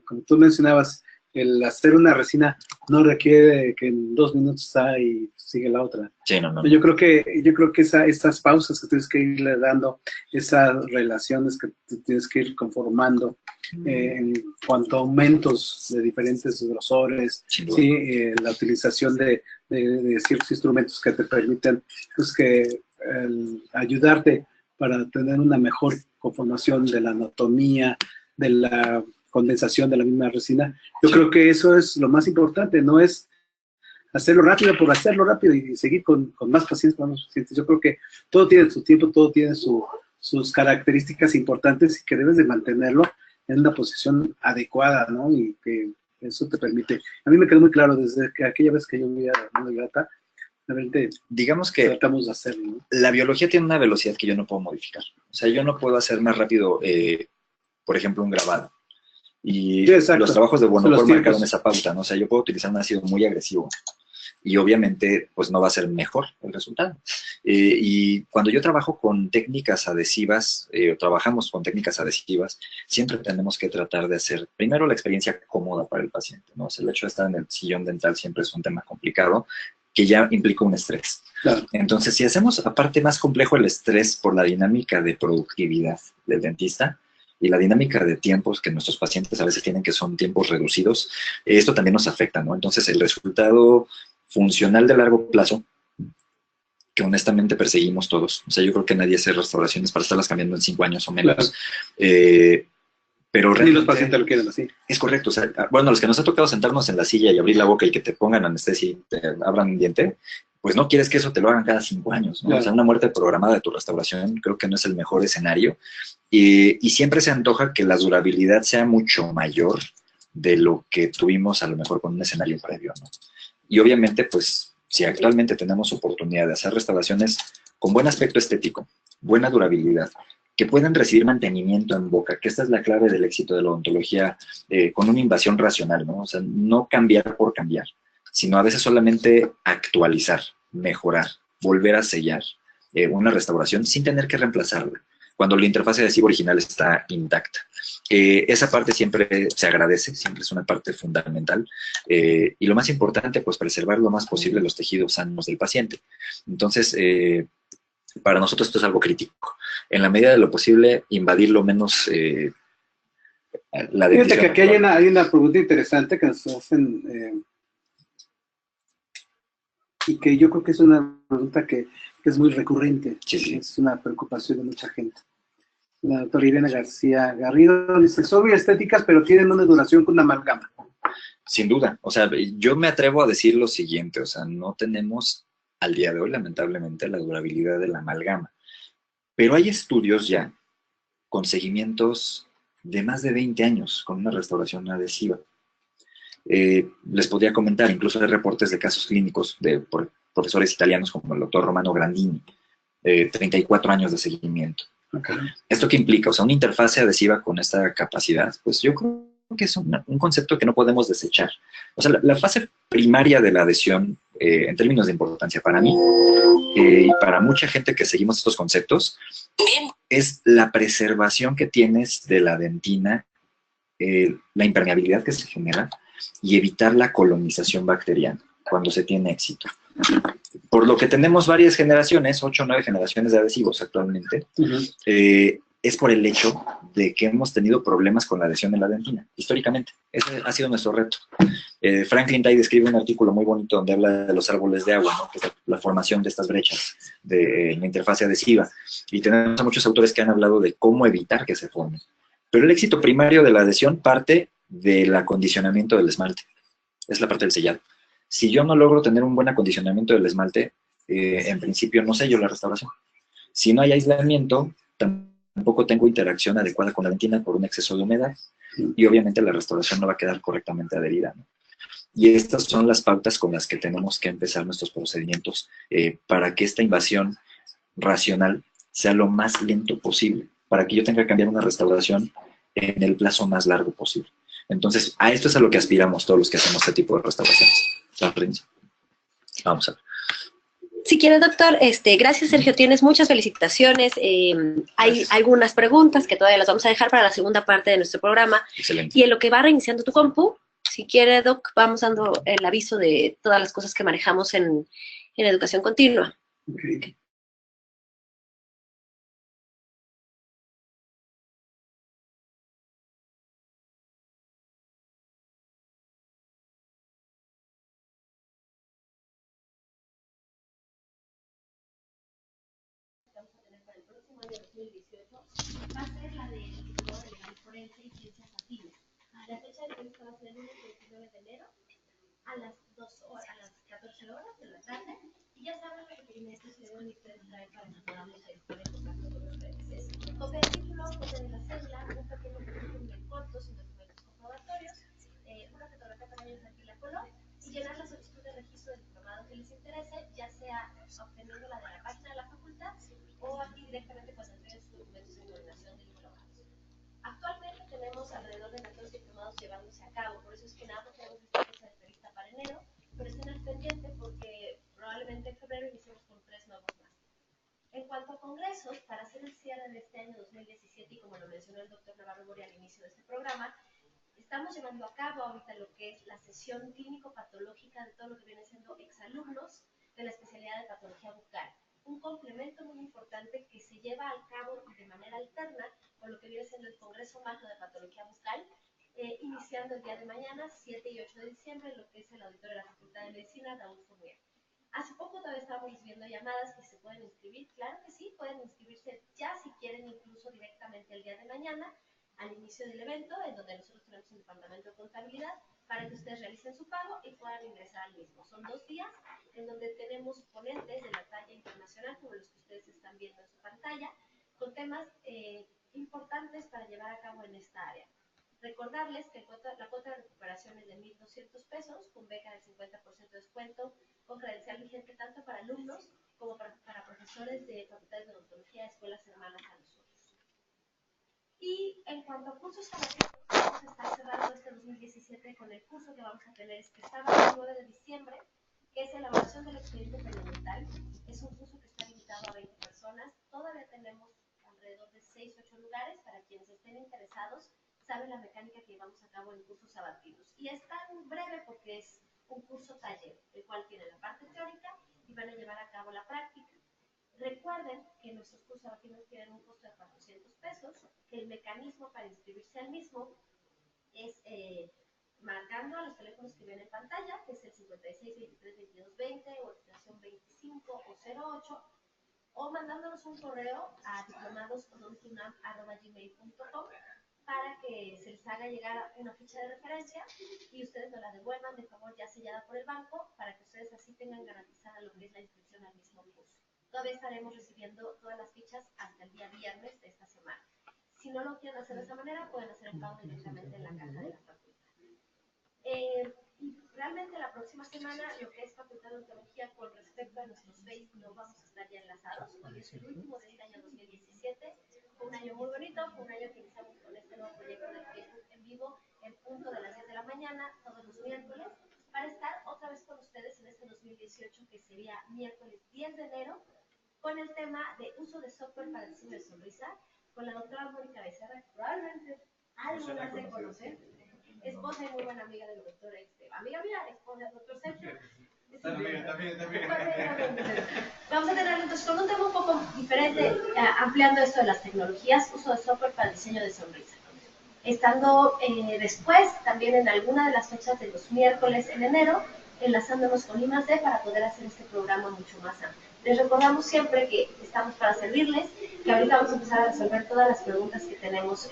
como tú mencionabas, el hacer una resina no requiere que en 2 minutos está y sigue la otra. Sí, no. Yo creo que estas pausas que tienes que irle dando, esas relaciones que tú tienes que ir conformando en cuanto a aumentos de diferentes grosores, ¿sí? La utilización de ciertos instrumentos que te permiten pues, ayudarte para tener una mejor conformación de la anatomía, de la condensación de la misma resina. Yo creo que eso es lo más importante, no es hacerlo rápido por hacerlo rápido y seguir con más pacientes, con más pacientes. Yo creo que todo tiene su tiempo, todo tiene sus características importantes y que debes de mantenerlo en una posición adecuada, ¿no? Y que eso te permite. A mí me quedó muy claro desde que aquella vez que yo vi a Ronaldo Hirata, realmente digamos que tratamos de hacerlo, ¿no? La biología tiene una velocidad que yo no puedo modificar. O sea, yo no puedo hacer más rápido, por ejemplo, un grabado. Y sí, los trabajos de Bonocor marcaron esa pauta, ¿no? O sea, yo puedo utilizar un ácido muy agresivo y obviamente pues no va a ser mejor el resultado. Y cuando yo trabajo con técnicas adhesivas, trabajamos con técnicas adhesivas, siempre tenemos que tratar de hacer primero la experiencia cómoda para el paciente, ¿no? O sea, el hecho de estar en el sillón dental siempre es un tema complicado que ya implica un estrés. Claro. Entonces, si hacemos aparte más complejo el estrés por la dinámica de productividad del dentista, y la dinámica de tiempos que nuestros pacientes a veces tienen, que son tiempos reducidos, esto también nos afecta, ¿no? Entonces, el resultado funcional de largo plazo que honestamente perseguimos todos. O sea, yo creo que nadie hace restauraciones para estarlas cambiando en 5 años o menos. Claro. Pero Ni los pacientes lo quieren así. Es correcto. O sea, bueno, los que nos ha tocado sentarnos en la silla y abrir la boca y que te pongan anestesia y te abran un diente, pues no quieres que eso te lo hagan cada 5 años, ¿no? Claro. O sea, una muerte programada de tu restauración creo que no es el mejor escenario. Y siempre se antoja que la durabilidad sea mucho mayor de lo que tuvimos a lo mejor con un escenario previo, ¿no? Y obviamente, pues, si actualmente tenemos oportunidad de hacer restauraciones con buen aspecto estético, buena durabilidad, que puedan recibir mantenimiento en boca, que esta es la clave del éxito de la odontología, con una invasión racional, ¿no? O sea, no cambiar por cambiar, sino a veces solamente actualizar, mejorar, volver a sellar una restauración sin tener que reemplazarla, cuando la interfaz adhesiva original está intacta. Esa parte siempre se agradece, siempre es una parte fundamental. Y lo más importante, pues preservar lo más posible los tejidos sanos del paciente. Entonces, para nosotros esto es algo crítico. En la medida de lo posible, invadir lo menos la dentición. Fíjate que aquí hay una pregunta interesante que nos hacen y que yo creo que es una pregunta que es muy recurrente. Sí, sí. Es una preocupación de mucha gente. La doctora Irene García Garrido dice, son muy estéticas, pero tienen una duración con una amalgama. Sin duda. O sea, yo me atrevo a decir lo siguiente. O sea, no tenemos al día de hoy, lamentablemente, la durabilidad de la amalgama. Pero hay estudios ya con seguimientos de más de 20 años con una restauración adhesiva. Les podría comentar, incluso hay reportes de casos clínicos de profesores italianos como el doctor Romano Grandini, 34 años de seguimiento. Okay. ¿Esto qué implica? O sea, una interfase adhesiva con esta capacidad, pues yo creo que es un concepto que no podemos desechar. O sea, la fase primaria de la adhesión, en términos de importancia para mí y para mucha gente que seguimos estos conceptos, es la preservación que tienes de la dentina, la impermeabilidad que se genera y evitar la colonización bacteriana cuando se tiene éxito. Por lo que tenemos varias generaciones, 8 o 9 generaciones de adhesivos actualmente, es por el hecho de que hemos tenido problemas con la adhesión en la dentina, históricamente. Ese ha sido nuestro reto. Franklin Tai describe un artículo muy bonito donde habla de los árboles de agua, ¿no? Que es la formación de estas brechas de la interfase adhesiva. Y tenemos a muchos autores que han hablado de cómo evitar que se formen. Pero el éxito primario de la adhesión parte del acondicionamiento del esmalte. Es la parte del sellado. Si yo no logro tener un buen acondicionamiento del esmalte, en principio no sello la restauración. Si no hay aislamiento, tampoco tengo interacción adecuada con la dentina por un exceso de humedad y obviamente la restauración no va a quedar correctamente adherida, ¿no? Y estas son las pautas con las que tenemos que empezar nuestros procedimientos para que esta invasión racional sea lo más lento posible, para que yo tenga que cambiar una restauración en el plazo más largo posible. Entonces, a esto es a lo que aspiramos todos los que hacemos este tipo de restauraciones. Vamos a ver. Si quiere, doctor, gracias, Sergio, tienes muchas felicitaciones. Hay algunas preguntas que todavía las vamos a dejar para la segunda parte de nuestro programa. Excelente. Y en lo que va reiniciando tu compu, si quiere, doc, vamos dando el aviso de todas las cosas que manejamos en educación continua. Okay. Para el próximo año 2018 va a ser la del diplomado de legal forense y ciencias afines. La fecha de entrevista va a ser el lunes 29 de enero a las 14 horas de la tarde. Y ya saben los requerimientos que deben ustedes traer para que podamos estar en contacto con ustedes. Copia del título, copia de la cédula, un pequeño currículum en corto sin documentos comprobatorios, una fotografía para ellos aquí la color y llenar la solicitud de registro del diplomado que les interese, ya sea obteniendo la de la página de la facultad o aquí directamente cuando entreguen sus documentos de coordinación del diplomado. Actualmente tenemos alrededor de 14 diplomados llevándose a cabo, por eso es que nada más tenemos esta fecha de entrevista para enero, pero estén al pendiente porque probablemente en febrero iniciemos con 3 nuevos más. En cuanto a congresos, para hacer el cierre de este año 2017, y como lo mencionó el doctor Navarro Bori al inicio de este programa, estamos llevando a cabo ahorita lo que es la sesión clínico-patológica de todo lo que viene siendo exalumnos de la especialidad de patología bucal. Un complemento muy importante que se lleva a cabo de manera alterna con lo que viene siendo el Congreso Magno de Patología Bucal, iniciando el día de mañana, 7 y 8 de diciembre, en lo que es el auditorio de la Facultad de Medicina, Raúl Fournier. Hace poco todavía estábamos recibiendo llamadas que se pueden inscribir. Claro que sí, pueden inscribirse ya si quieren, incluso directamente el día de mañana, al inicio del evento, en donde nosotros tenemos un departamento de contabilidad, para que ustedes realicen su pago y puedan ingresar al mismo. Son 2 días en donde tenemos ponentes de la talla internacional, como los que ustedes están viendo en su pantalla, con temas importantes para llevar a cabo en esta área. Recordarles que la cuota de recuperación es de 1,200 pesos, con beca del 50% de descuento, con credencial vigente tanto para alumnos como para profesores de facultades de odontología de escuelas hermanas a nosotros. Y en cuanto a cursos abiertos, vamos a estar cerrando este 2017 con el curso que vamos a tener este sábado 9 de diciembre, que es elaboración del expediente periodontal. Es un curso que está limitado a 20 personas. Todavía tenemos alrededor de 6 o 8 lugares para quienes estén interesados. Saben la mecánica que llevamos a cabo en cursos sabatinos. Y es tan breve porque es un curso taller, el cual tiene la parte teórica y van a llevar a cabo la práctica. Recuerden que nuestros cursos sabatinos tienen un costo de 400 pesos, que el mecanismo para inscribirse al mismo es marcando a los teléfonos que ven en pantalla, que es el 56 23 22 20 o extensión 25 o 08, o mandándonos un correo a diplomadosodontunam@gmail.com para que se les haga llegar una ficha de referencia y ustedes nos la devuelvan de favor ya sellada por el banco para que ustedes así tengan garantizada lo que es la inscripción al mismo curso. Todavía estaremos recibiendo todas las fichas hasta el día viernes de esta semana. Si no lo quieren hacer de esa manera, pueden hacer el pago directamente en la caja de la facultad. Realmente la próxima semana, lo que es Facultad de Odontología con respecto a nuestros Face, no vamos a estar ya enlazados. Hoy es el último de este año 2017. Fue un año muy bonito, fue un año que iniciamos con este nuevo proyecto del Facebook en vivo en punto de las 10 de la mañana, todos los miércoles, para estar otra vez con ustedes en este 2018, que sería miércoles 10 de enero, con el tema de uso de software para diseño de sonrisa, con la doctora Mónica Becerra, que probablemente algo las de conocer, esposa y muy buena amiga del doctor, amiga mía, esposa del doctor Sergio. También. Vamos a tener entonces con un tema un poco diferente, ampliando esto de las tecnologías, uso de software para diseño de sonrisa. Estando después, también en alguna de las fechas de los miércoles en enero, enlazándonos con I+D para poder hacer este programa mucho más amplio. Les recordamos siempre que estamos para servirles, que ahorita vamos a empezar a resolver todas las preguntas que tenemos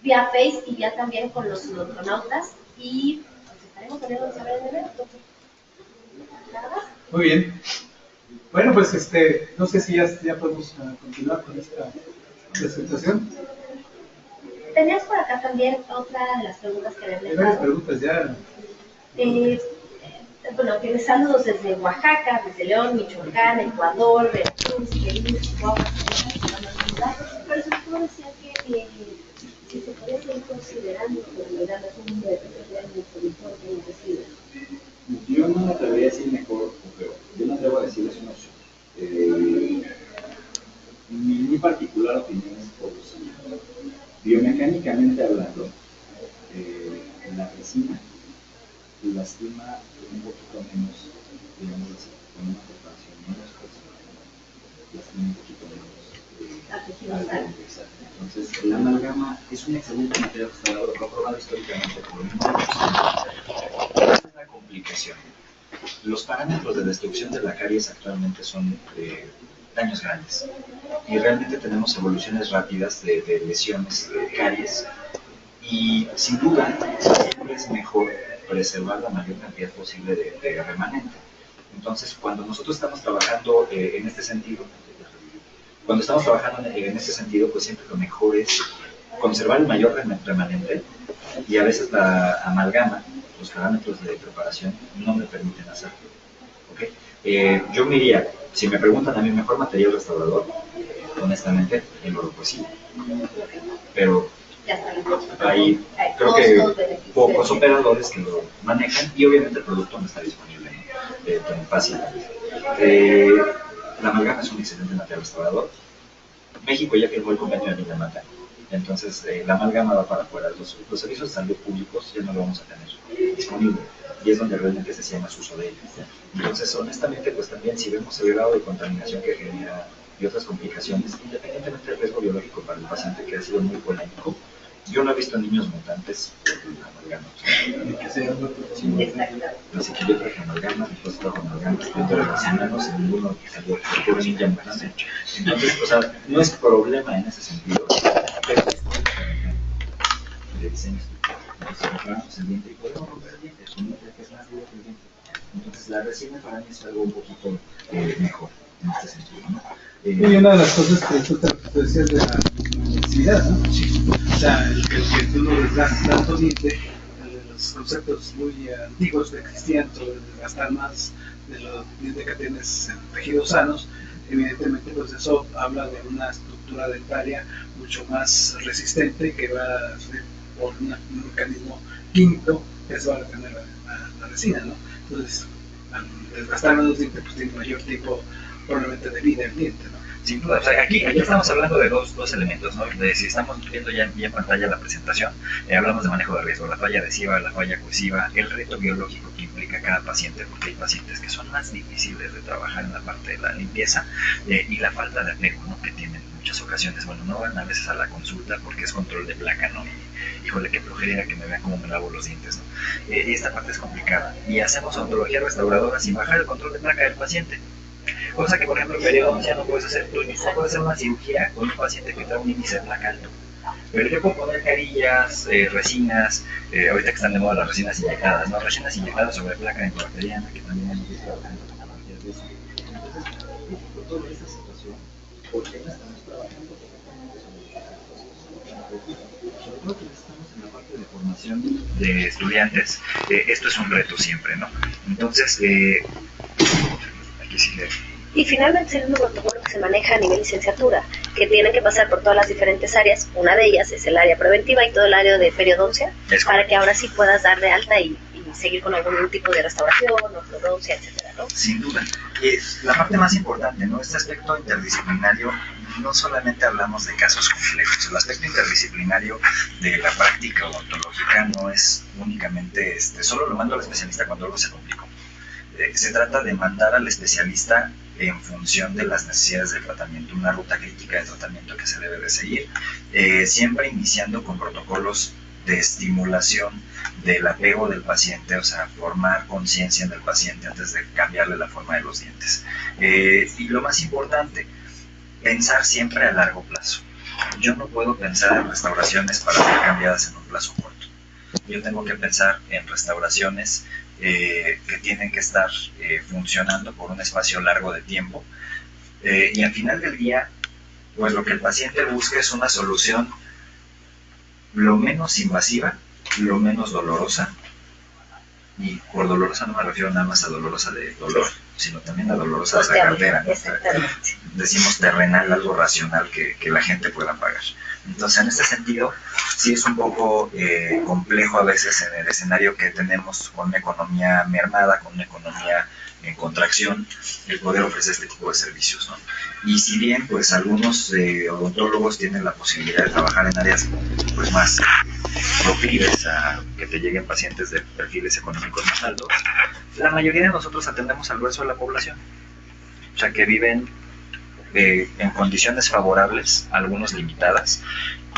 vía Face y ya también con los odontonautas, y pues estaremos teniendo saber en enero. ¿Nada más? Muy bien. Bueno, pues no sé si ya podemos continuar con esta presentación. Tenías por acá también otra de las preguntas que les Hay varias preguntas ya. Bueno, tienes saludos desde Oaxaca, desde León, Michoacán, Ecuador, Veracruz, Perú, Chihuahua, pero sobre todo decía que si se podía seguir considerando como la un de mejor que nos recibe. Yo no me atrevería a decir mejor o peor, yo me atrevo a decir es una opción. Mi particular opinión es por lo siguiente. Biomecánicamente hablando, la resina lastima un poquito menos, digamos así, con una preparación menos personal, lastima un poquito menos. Entonces, la amalgama es un excelente material restaurador, lo probado históricamente por lo mismo. ¿Cuál es la complicación? Los parámetros de destrucción de la caries actualmente son daños grandes y realmente tenemos evoluciones rápidas de lesiones de caries y sin duda siempre es mejor preservar la mayor cantidad posible de remanente. Entonces, cuando nosotros estamos trabajando en este sentido, pues siempre lo mejor es conservar el mayor remanente, y a veces la amalgama, los parámetros de preparación no me permiten hacerlo. ¿Okay? Yo me iría, si me preguntan a mi mejor material restaurador, honestamente, el oro, pues sí. Pero hay, creo que pocos operadores que lo manejan, y obviamente el producto no está disponible tan fácil. La amalgama es un excelente material restaurador. México ya firmó el convenio de Minamata, entonces la amalgama va para afuera. Los servicios de salud públicos ya no lo vamos a tener disponible, y es donde realmente se hacía más uso de ellos. Entonces, honestamente, pues también si vemos el grado de contaminación que genera y otras complicaciones, independientemente del riesgo biológico para el paciente, que ha sido muy polémico, Yo no he visto niños mutantes con amalgama. Y que sea Así que yo traje amalgama, después trajo amalgama, yo traje relacionados y ninguno salió por un ninja mutante. Entonces, o sea, no es problema en ese sentido, pero es de diseño estructural. Entonces, compramos el diente y podemos romper el diente, es un diente que es más duro que el diente. Entonces, la resina para mí es algo un poquito mejor en este sentido, ¿no? Y una de las cosas que tú decías de la necesidad, ¿no? Sí. O sea, el que tú no desgastes tanto diente, los conceptos muy antiguos que existían sobre desgastar más de los dientes que tienes en tejidos sanos, evidentemente pues eso habla de una estructura dentaria mucho más resistente que va a ser por un mecanismo químico que se va a retener la resina, ¿no? Entonces, al desgastar los dientes pues tiene mayor tiempo probablemente de vida el diente, ¿no? Sin duda, o sea, aquí estamos hablando de dos elementos, ¿no? Si estamos viendo ya en pantalla la presentación, hablamos de manejo de riesgo, la falla adhesiva, la falla cohesiva, el reto biológico que implica cada paciente, porque hay pacientes que son más difíciles de trabajar en la parte de la limpieza y la falta de apego, ¿no? Que tienen en muchas ocasiones, bueno, no van a veces a la consulta porque es control de placa, ¿no? Y híjole, qué flojería que me vean cómo me lavo los dientes, ¿no? Y esta parte es complicada. Y hacemos odontología restauradora sin bajar el control de placa del paciente. Cosa que, por ejemplo, en periodoncia no puedes hacer, tú no puedes hacer una cirugía con un paciente que trae un índice de placa alto. Pero yo puedo poner carillas, resinas, ahorita que están de moda las resinas inyectadas, ¿no? Resinas inyectadas sobre placa antibacteriana, que también hemos visto fotografías de eso. Entonces, por toda esta situación, ¿por qué no estamos trabajando sobre todo que estamos en la parte de formación de estudiantes? Esto es un reto siempre, ¿no? Entonces, aquí sí le... Y finalmente es un protocolo que se maneja a nivel licenciatura, que tiene que pasar por todas las diferentes áreas. Una de ellas es el área preventiva y todo el área de periodoncia, para que ahora sí puedas dar de alta y seguir con algún tipo de restauración, ortodoncia, etcétera, ¿no? Sin duda. La parte más importante, ¿no? Este aspecto interdisciplinario, no solamente hablamos de casos complejos, el aspecto interdisciplinario de la práctica odontológica no es únicamente, solo lo mando al especialista cuando algo se complicó. Se trata de mandar al especialista en función de las necesidades del tratamiento, una ruta crítica de tratamiento que se debe de seguir, siempre iniciando con protocolos de estimulación del apego del paciente, o sea, formar conciencia en el paciente antes de cambiarle la forma de los dientes. Y lo más importante, pensar siempre a largo plazo. Yo no puedo pensar en restauraciones para ser cambiadas en un plazo corto. Yo tengo que pensar en restauraciones que tienen que estar funcionando por un espacio largo de tiempo y al final del día, pues lo que el paciente busca es una solución lo menos invasiva, lo menos dolorosa, y por dolorosa no me refiero nada más a dolorosa de dolor, sino también a dolorosa de la cartera, ¿no? Decimos terrenal, algo racional que la gente pueda pagar. Entonces, en este sentido, sí es un poco complejo a veces en el escenario que tenemos con una economía mermada, con una economía en contracción, el poder ofrecer este tipo de servicios, ¿no? Y si bien, pues, algunos odontólogos tienen la posibilidad de trabajar en áreas, pues, más proclives a que te lleguen pacientes de perfiles económicos más altos, la mayoría de nosotros atendemos al grueso de la población, o sea, que viven en condiciones favorables, algunos limitadas,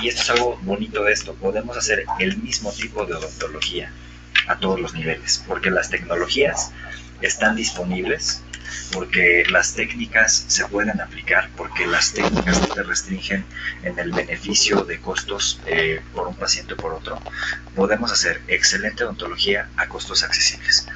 y esto es algo bonito de esto, podemos hacer el mismo tipo de odontología a todos los niveles, porque las tecnologías están disponibles, porque las técnicas se pueden aplicar, porque las técnicas no te restringen en el beneficio de costos por un paciente o por otro. Podemos hacer excelente odontología a costos accesibles.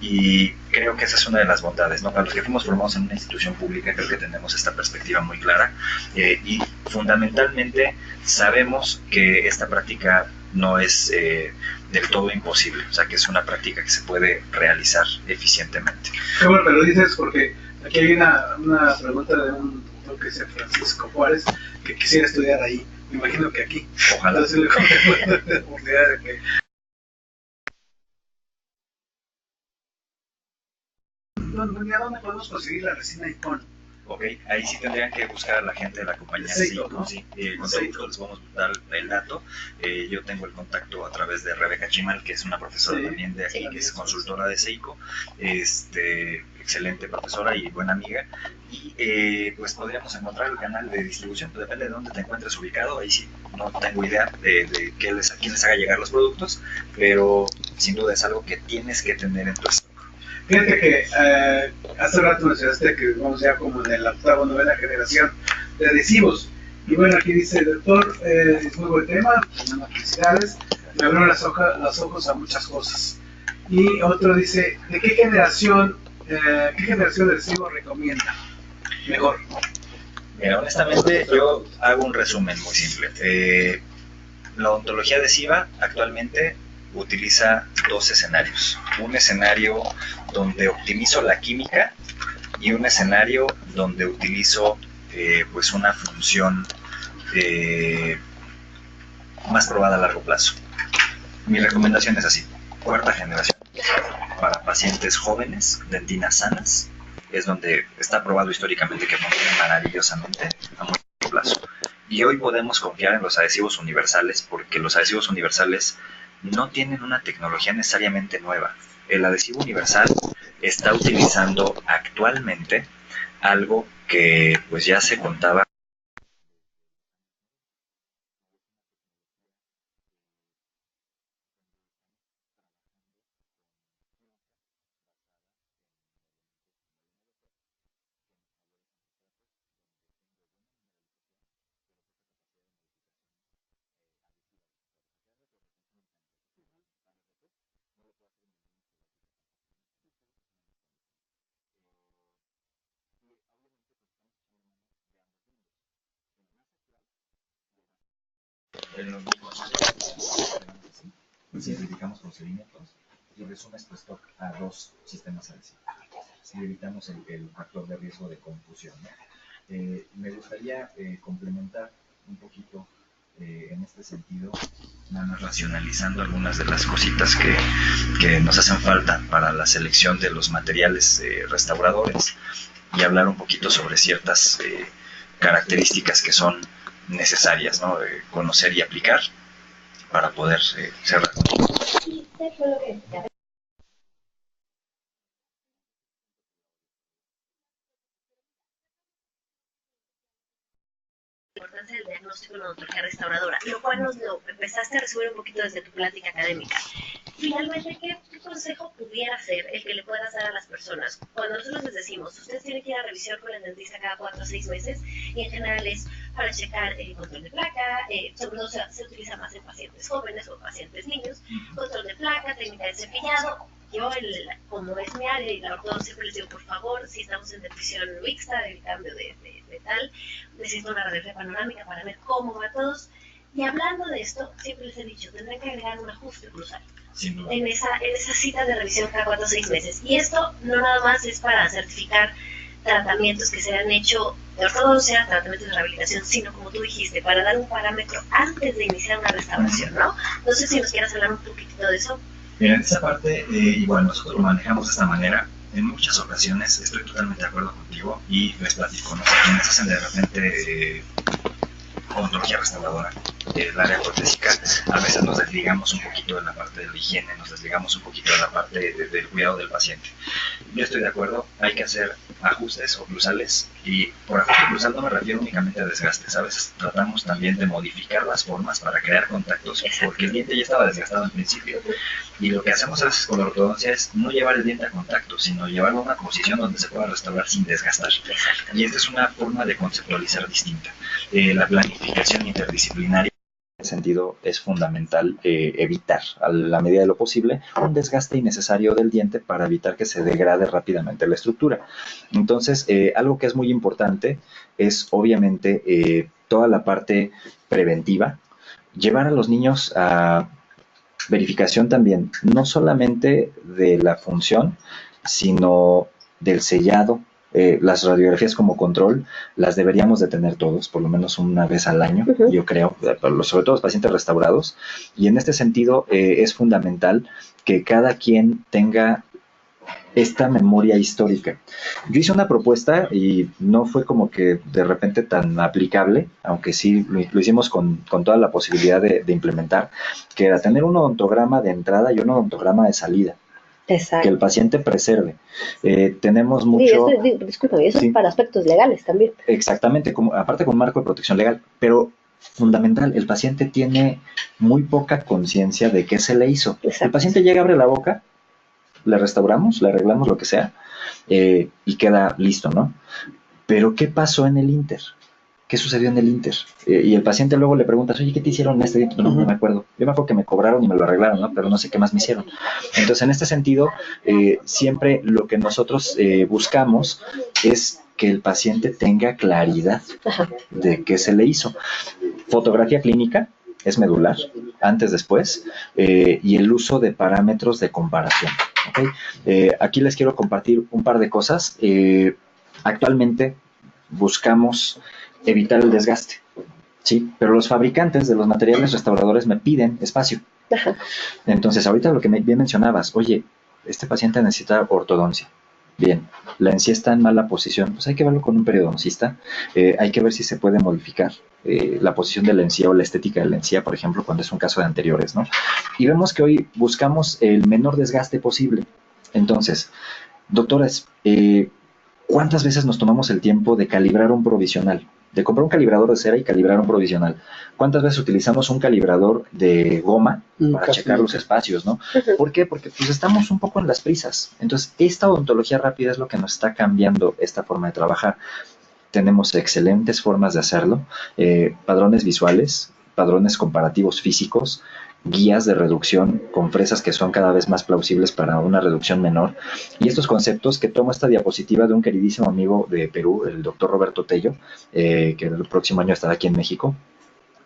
Y creo que esa es una de las bondades, ¿no? Para los que fuimos formados en una institución pública, creo que tenemos esta perspectiva muy clara y fundamentalmente sabemos que esta práctica no es del todo imposible, o sea que es una práctica que se puede realizar eficientemente. Qué bueno que lo dices, porque aquí hay una pregunta de un doctor que se llama Francisco Juárez, que quisiera estudiar ahí, me imagino que aquí. Ojalá. Entonces le conté la oportunidad de que... ¿A dónde podemos conseguir la resina Icon? Ok, ahí sí tendrían que buscar a la gente de la compañía Seiko, Seiko, ¿no? Sí, con todo gusto les vamos a dar el dato. Yo tengo el contacto a través de Rebeca Chimal, que es una profesora también de aquí, que es consultora de Seiko, excelente profesora y buena amiga. Y pues podríamos encontrar el canal de distribución, pues depende de dónde te encuentres ubicado. Ahí sí no tengo idea de quién les haga llegar los productos, pero sin duda es algo que tienes que tener en tu stock. Fíjate que hace rato mencionaste que vamos ya como en la octava o novena generación de adhesivos. Y bueno, aquí dice, doctor, es muy buen tema, felicidades, me abrió los ojos a muchas cosas. Y otro dice, ¿de qué generación de adhesivo recomienda? Mejor. Mira, honestamente yo hago un resumen muy simple. La odontología adhesiva actualmente utiliza dos escenarios. Un escenario donde optimizo la química y un escenario donde utilizo pues una función más probada a largo plazo. Mi recomendación es así: cuarta generación para pacientes jóvenes, dentinas sanas, es donde está probado históricamente que funciona maravillosamente a muy largo plazo. Y hoy podemos confiar en los adhesivos universales porque los adhesivos universales no tienen una tecnología necesariamente nueva. El adhesivo universal está utilizando actualmente algo que pues ya se contaba. Simplificamos procedimientos y resumes tu stock a dos sistemas adhesivos. Si evitamos el factor de riesgo de confusión, ¿no? Me gustaría complementar un poquito en este sentido, nada más racionalizando algunas de las cositas que nos hacen falta para la selección de los materiales restauradores y hablar un poquito sobre ciertas características que son necesarias, ¿no? Conocer y aplicar para poder cerrar. Importancia del diagnóstico en odontología restauradora, lo cual nos lo empezaste a resumir un poquito desde tu plática académica. Finalmente, ¿qué consejo pudiera ser el que le puedas dar a las personas? Cuando nosotros les decimos, ustedes tienen que ir a revisión con el dentista cada 4 o 6 meses, y en general es para checar el control de placa, sobre todo se utiliza más en pacientes jóvenes o pacientes niños, control de placa, técnica de cepillado. Yo, como es mi área y la ortodoncia, siempre les digo, por favor, si estamos en decisión mixta del cambio de tal, necesito una radiografía panorámica para ver cómo va todos. Y hablando de esto, siempre les he dicho, tendrán que agregar un ajuste cruzal en esa cita de revisión cada 4 o 6 meses. Y esto no nada más es para certificar tratamientos que se han hecho de ortodoncia, tratamientos de rehabilitación, sino como tú dijiste, para dar un parámetro antes de iniciar una restauración, ¿no? No sé si nos quieras hablar un poquitito de eso. Mira, en esa parte, igual nosotros lo manejamos de esta manera. En muchas ocasiones estoy totalmente de acuerdo contigo y les platico, ¿no? Quienes hacen de repente odontología restauradora, el área protésica, a veces nos desligamos un poquito de la parte de la higiene, nos desligamos un poquito de la parte del cuidado del paciente. Yo estoy de acuerdo, hay que hacer ajustes oclusales, y por ajuste oclusal no me refiero únicamente a desgastes, a veces tratamos también de modificar las formas para crear contactos, porque el diente ya estaba desgastado en principio, y lo que hacemos a veces con la ortodoncia es no llevar el diente a contacto, sino llevarlo a una posición donde se pueda restaurar sin desgastar, y esta es una forma de conceptualizar distinta. La planificación interdisciplinaria en ese sentido es fundamental evitar a la medida de lo posible un desgaste innecesario del diente para evitar que se degrade rápidamente la estructura. Entonces, algo que es muy importante es obviamente toda la parte preventiva, llevar a los niños a verificación también, no solamente de la función, sino del sellado. Las radiografías como control las deberíamos de tener todos, por lo menos una vez al año, yo creo, sobre todo los pacientes restaurados, y en este sentido es fundamental que cada quien tenga esta memoria histórica. Yo hice una propuesta y no fue como que de repente tan aplicable, aunque sí lo hicimos con toda la posibilidad de implementar, que era tener un odontograma de entrada y un odontograma de salida. Exacto. Que el paciente preserve. Tenemos Sí, mucho... discúlpame, eso Sí. es para aspectos legales también. Exactamente, aparte con marco de protección legal, pero fundamental, el paciente tiene muy poca conciencia de qué se le hizo. Exacto. El paciente llega, abre la boca, le restauramos, le arreglamos lo que sea, y queda listo, ¿no? Pero ¿qué pasó en el Inter? ¿Qué sucedió en el Inter? Y el paciente luego le pregunta, oye, ¿qué te hicieron en este diente? No, no me acuerdo. Yo me acuerdo que me cobraron y me lo arreglaron, ¿no? Pero no sé qué más me hicieron. Entonces, en este sentido, siempre lo que nosotros buscamos es que el paciente tenga claridad de qué se le hizo. Fotografía clínica es medular, antes, después, y el uso de parámetros de comparación. ¿Okay? Aquí les quiero compartir un par de cosas. Actualmente buscamos evitar el desgaste, ¿sí? Pero los fabricantes de los materiales restauradores me piden espacio. Ajá. Entonces, ahorita lo que bien mencionabas, oye, este paciente necesita ortodoncia. Bien, la encía está en mala posición, pues hay que verlo con un periodoncista, hay que ver si se puede modificar la posición de la encía o la estética de la encía, por ejemplo, cuando es un caso de anteriores, ¿no? Y vemos que hoy buscamos el menor desgaste posible. Entonces, doctores, ¿cuántas veces nos tomamos el tiempo de calibrar un provisional? De comprar un calibrador de cera y calibrar un provisional. ¿Cuántas veces utilizamos un calibrador de goma para checar los espacios, ¿no? ¿Por qué? Porque pues estamos un poco en las prisas. Entonces, esta odontología rápida es lo que nos está cambiando esta forma de trabajar. Tenemos excelentes formas de hacerlo, padrones visuales, padrones comparativos físicos, guías de reducción con fresas que son cada vez más plausibles para una reducción menor. Y estos conceptos que tomo esta diapositiva de un queridísimo amigo de Perú, el doctor Roberto Tello, que el próximo año estará aquí en México.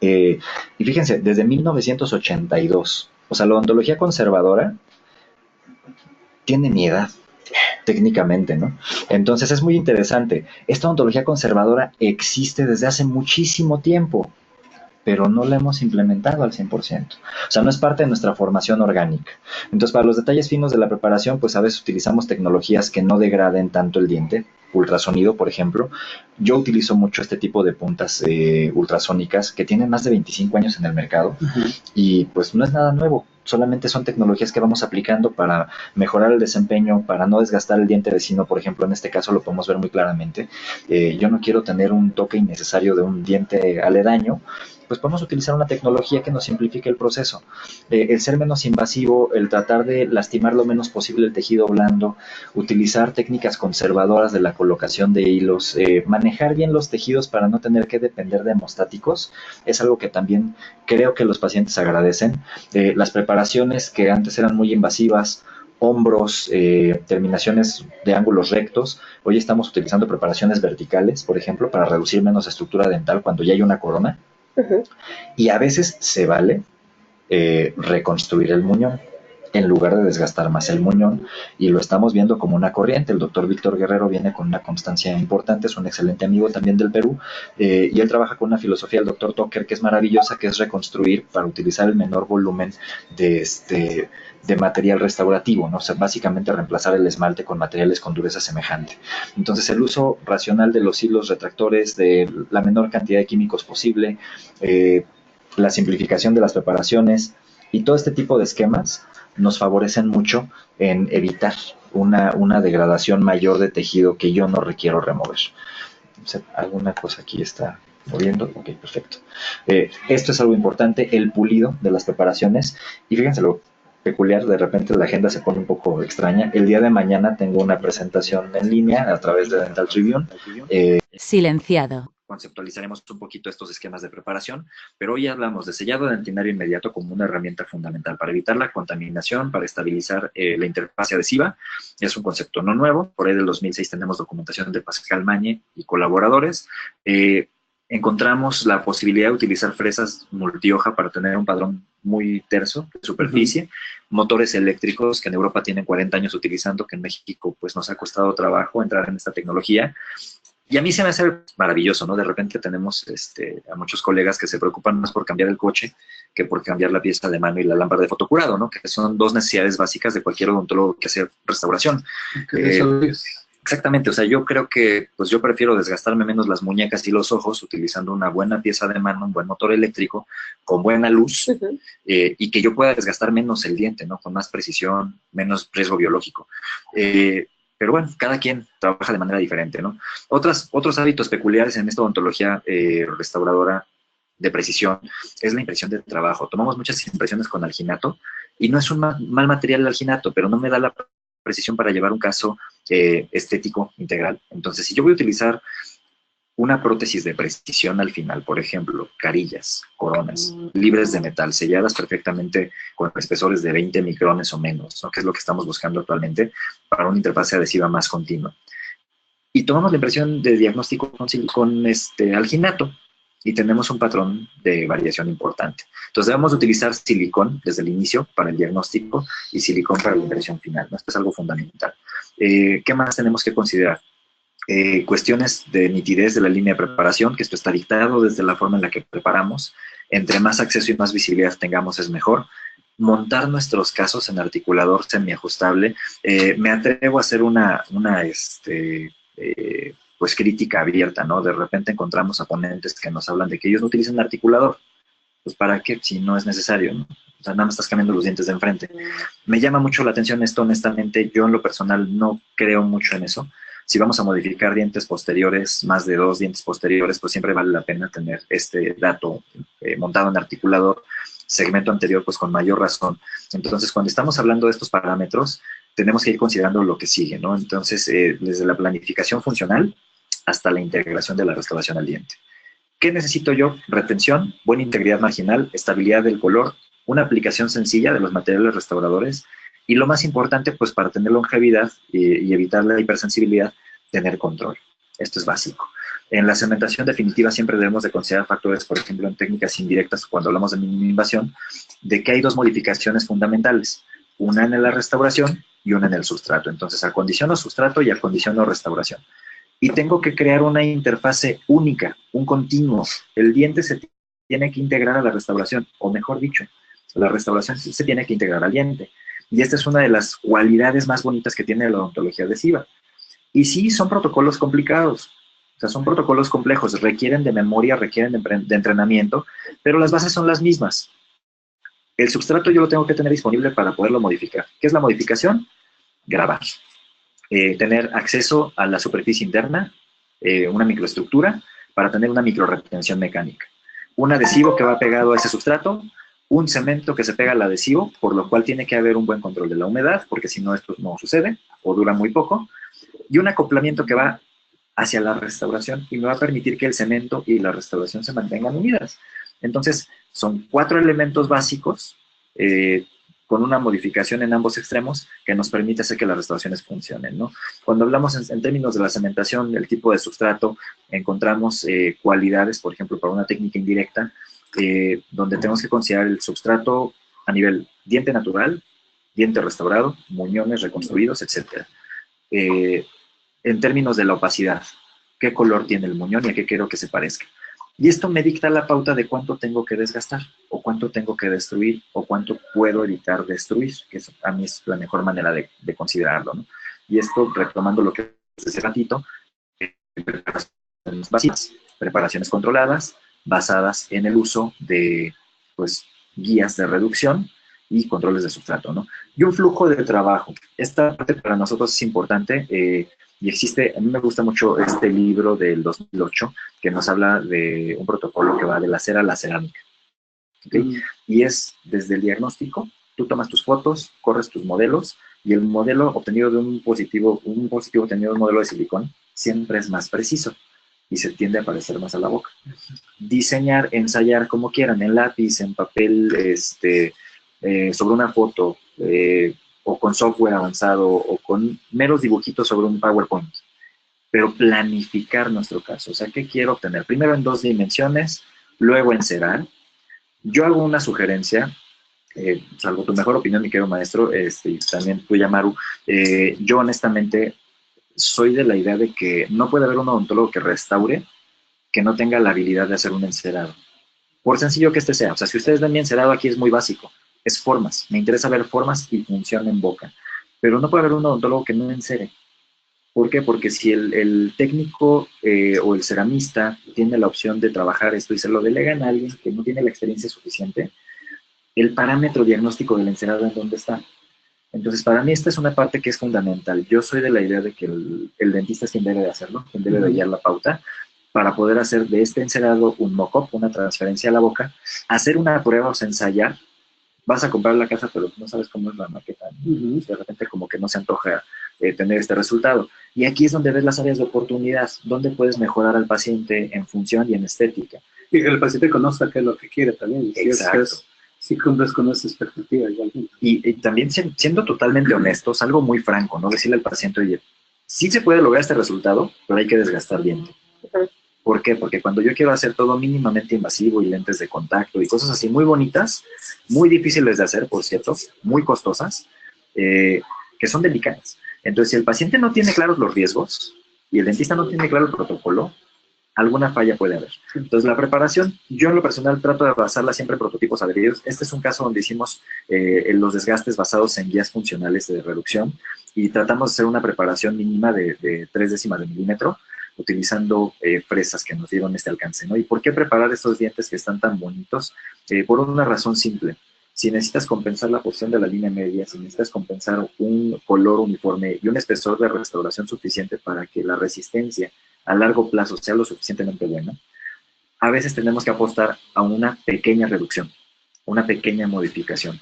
Y fíjense, desde 1982, o sea, la odontología conservadora tiene mi edad, técnicamente, ¿no? Entonces es muy interesante. Esta odontología conservadora existe desde hace muchísimo tiempo, pero no la hemos implementado al 100%. O sea, no es parte de nuestra formación orgánica. Entonces, para los detalles finos de la preparación, pues a veces utilizamos tecnologías que no degraden tanto el diente. Ultrasonido, por ejemplo. Yo utilizo mucho este tipo de puntas ultrasónicas que tienen más de 25 años en el mercado. Y pues no es nada nuevo. Solamente son tecnologías que vamos aplicando para mejorar el desempeño, para no desgastar el diente vecino, por ejemplo. En este caso lo podemos ver muy claramente. Yo no quiero tener un toque innecesario de un diente aledaño, pues podemos utilizar una tecnología que nos simplifique el proceso. El ser menos invasivo, el tratar de lastimar lo menos posible el tejido blando, utilizar técnicas conservadoras de la colocación de hilos, manejar bien los tejidos para no tener que depender de hemostáticos, es algo que también creo que los pacientes agradecen. Las preparaciones que antes eran muy invasivas, hombros, terminaciones de ángulos rectos. Hoy estamos utilizando preparaciones verticales, por ejemplo, para reducir menos estructura dental cuando ya hay una corona. Y a veces se vale reconstruir el muñón en lugar de desgastar más el muñón, y lo estamos viendo como una corriente. El doctor Víctor Guerrero viene con una constancia importante, es un excelente amigo también del Perú, y él trabaja con una filosofía del doctor Tucker que es maravillosa, que es reconstruir para utilizar el menor volumen de material restaurativo, ¿no? O sea, básicamente reemplazar el esmalte con materiales con dureza semejante. Entonces, el uso racional de los hilos retractores, de la menor cantidad de químicos posible, la simplificación de las preparaciones y todo este tipo de esquemas nos favorecen mucho en evitar una degradación mayor de tejido que yo no requiero remover. O sea, alguna cosa aquí está moviendo. Ok, perfecto. Esto es algo importante, el pulido de las preparaciones. Y fíjense lo peculiar, de repente la agenda se pone un poco extraña. El día de mañana tengo una presentación en línea a través de Dental Tribune. Silenciado. Conceptualizaremos un poquito estos esquemas de preparación, pero hoy hablamos de sellado dentinario inmediato como una herramienta fundamental para evitar la contaminación, para estabilizar la interfaz adhesiva. Es un concepto no nuevo, por ahí del 2006 tenemos documentación de Pascal Magne y colaboradores. Encontramos la posibilidad de utilizar fresas multihoja para tener un padrón muy terso de superficie, motores eléctricos que en Europa tienen 40 años utilizando, que en México pues nos ha costado trabajo entrar en esta tecnología. Y a mí se me hace maravilloso, ¿no? De repente tenemos a muchos colegas que se preocupan más por cambiar el coche que por cambiar la pieza de mano y la lámpara de fotocurado, ¿no? Que son dos necesidades básicas de cualquier odontólogo que hace restauración. Eso es. Exactamente, o sea, yo creo que pues yo prefiero desgastarme menos las muñecas y los ojos utilizando una buena pieza de mano, un buen motor eléctrico, con buena luz, y que yo pueda desgastar menos el diente, ¿no? Con más precisión, menos riesgo biológico. Pero bueno, cada quien trabaja de manera diferente, ¿no? Otros hábitos peculiares en esta odontología restauradora de precisión es la impresión de trabajo. Tomamos muchas impresiones con alginato y no es un mal material el alginato, pero no me da la precisión para llevar un caso estético integral. Entonces, si yo voy a utilizar una prótesis de precisión al final, por ejemplo, carillas, coronas, libres de metal, selladas perfectamente con espesores de 20 micrones o menos, ¿no? Que es lo que estamos buscando actualmente para una interfase adhesiva más continua. Y tomamos la impresión de diagnóstico con alginato y tenemos un patrón de variación importante. Entonces debemos utilizar silicón desde el inicio para el diagnóstico y silicón para la impresión final, ¿no? Esto es algo fundamental. ¿Qué más tenemos que considerar? Cuestiones de nitidez de la línea de preparación, que esto está dictado desde la forma en la que preparamos. Entre más acceso y más visibilidad tengamos es mejor. Montar nuestros casos en articulador semiajustable. Me atrevo a hacer pues crítica abierta, ¿no? De repente encontramos a ponentes que nos hablan de que ellos no utilizan articulador. Pues ¿para qué? Si no es necesario, ¿no? O sea, nada más estás cambiando los dientes de enfrente. Me llama mucho la atención esto, honestamente. Yo en lo personal no creo mucho en eso. Si vamos a modificar dientes posteriores, más de 2 dientes posteriores, pues siempre vale la pena tener este dato montado en articulador, segmento anterior, pues con mayor razón. Entonces, cuando estamos hablando de estos parámetros, tenemos que ir considerando lo que sigue, ¿no? Entonces, desde la planificación funcional hasta la integración de la restauración al diente. ¿Qué necesito yo? Retención, buena integridad marginal, estabilidad del color, una aplicación sencilla de los materiales restauradores y lo más importante, pues para tener longevidad y evitar la hipersensibilidad, tener control. Esto es básico. En la cementación definitiva siempre debemos de considerar factores, por ejemplo, en técnicas indirectas, cuando hablamos de mínima invasión, de que hay 2 modificaciones fundamentales, una en la restauración y una en el sustrato. Entonces, acondiciono sustrato y acondiciono restauración. Y tengo que crear una interfase única, un continuo. El diente se tiene que integrar a la restauración, o mejor dicho, la restauración se tiene que integrar al diente. Y esta es una de las cualidades más bonitas que tiene la odontología adhesiva. Y sí, son protocolos complicados, o sea, son protocolos complejos, requieren de memoria, requieren de entrenamiento, pero las bases son las mismas. El substrato yo lo tengo que tener disponible para poderlo modificar. ¿Qué es la modificación? Grabar. Tener acceso a la superficie interna, una microestructura, para tener una microretención mecánica. Un adhesivo que va pegado a ese substrato, un cemento que se pega al adhesivo, por lo cual tiene que haber un buen control de la humedad, porque si no esto no sucede, o dura muy poco, y un acoplamiento que va hacia la restauración y me va a permitir que el cemento y la restauración se mantengan unidas. Entonces, son 4 elementos básicos, con una modificación en ambos extremos que nos permite hacer que las restauraciones funcionen, ¿no? Cuando hablamos en términos de la cementación, el tipo de sustrato, encontramos cualidades, por ejemplo, para una técnica indirecta, donde tenemos que considerar el substrato a nivel diente natural, diente restaurado, muñones reconstruidos, etc. En términos de la opacidad, qué color tiene el muñón y a qué quiero que se parezca. Y esto me dicta la pauta de cuánto tengo que desgastar, o cuánto tengo que destruir, o cuánto puedo evitar destruir, que eso a mí es la mejor manera de considerarlo, ¿no? Y esto, retomando lo que hace ratito, preparaciones básicas, preparaciones controladas, basadas en el uso de, pues, guías de reducción y controles de sustrato, ¿no? Y un flujo de trabajo. Esta parte para nosotros es importante, y existe, a mí me gusta mucho este libro del 2008, que nos habla de un protocolo que va de la cera a la cerámica. ¿Okay? Y es desde el diagnóstico, tú tomas tus fotos, corres tus modelos, y el modelo obtenido de un positivo obtenido de un modelo de silicón, siempre es más preciso y se tiende a parecer más a la boca. Diseñar, ensayar como quieran, en lápiz, en papel, sobre una foto, o con software avanzado, o con meros dibujitos sobre un PowerPoint. Pero planificar nuestro caso. O sea, ¿qué quiero obtener? Primero en 2 dimensiones, luego en encerar. Yo hago una sugerencia, salvo tu mejor opinión, mi querido maestro, y también tú, Yamaru, yo honestamente soy de la idea de que no puede haber un odontólogo que restaure que no tenga la habilidad de hacer un encerado. Por sencillo que este sea. O sea, si ustedes ven mi encerado aquí es muy básico. Es formas. Me interesa ver formas y función en boca. Pero no puede haber un odontólogo que no encere. ¿Por qué? Porque si el técnico o el ceramista tiene la opción de trabajar esto y se lo delegan a alguien que no tiene la experiencia suficiente, el parámetro diagnóstico del encerado en dónde está. Entonces, para mí esta es una parte que es fundamental. Yo soy de la idea de que el dentista es quien debe de hacerlo, quien debe de guiar la pauta, para poder hacer de este encerado un mock-up, una transferencia a la boca, hacer una prueba o sea, ensayar. Vas a comprar la casa, pero no sabes cómo es la maqueta. De repente como que no se antoja tener este resultado. Y aquí es donde ves las áreas de oportunidad, donde puedes mejorar al paciente en función y en estética. Y que el paciente conozca qué es lo que quiere también. Exacto. Si cumples con esa expectativa igualmente. Y también siendo totalmente honestos, algo muy franco, ¿no? Decirle al paciente, oye, sí se puede lograr este resultado, pero hay que desgastar diente. ¿Por qué? Porque cuando yo quiero hacer todo mínimamente invasivo y lentes de contacto y cosas así muy bonitas, muy difíciles de hacer, por cierto, muy costosas, que son delicadas. Entonces, si el paciente no tiene claros los riesgos y el dentista no tiene claro el protocolo, alguna falla puede haber. Entonces, la preparación, yo en lo personal trato de basarla siempre en prototipos adheridos. Este es un caso donde hicimos los desgastes basados en guías funcionales de reducción y tratamos de hacer una preparación mínima de 0,3 de milímetro, utilizando fresas que nos dieron este alcance, ¿no? ¿Y por qué preparar estos dientes que están tan bonitos? Por una razón simple. Si necesitas compensar la posición de la línea media, si necesitas compensar un color uniforme y un espesor de restauración suficiente para que la resistencia a largo plazo sea lo suficientemente buena, a veces tenemos que apostar a una pequeña reducción, una pequeña modificación.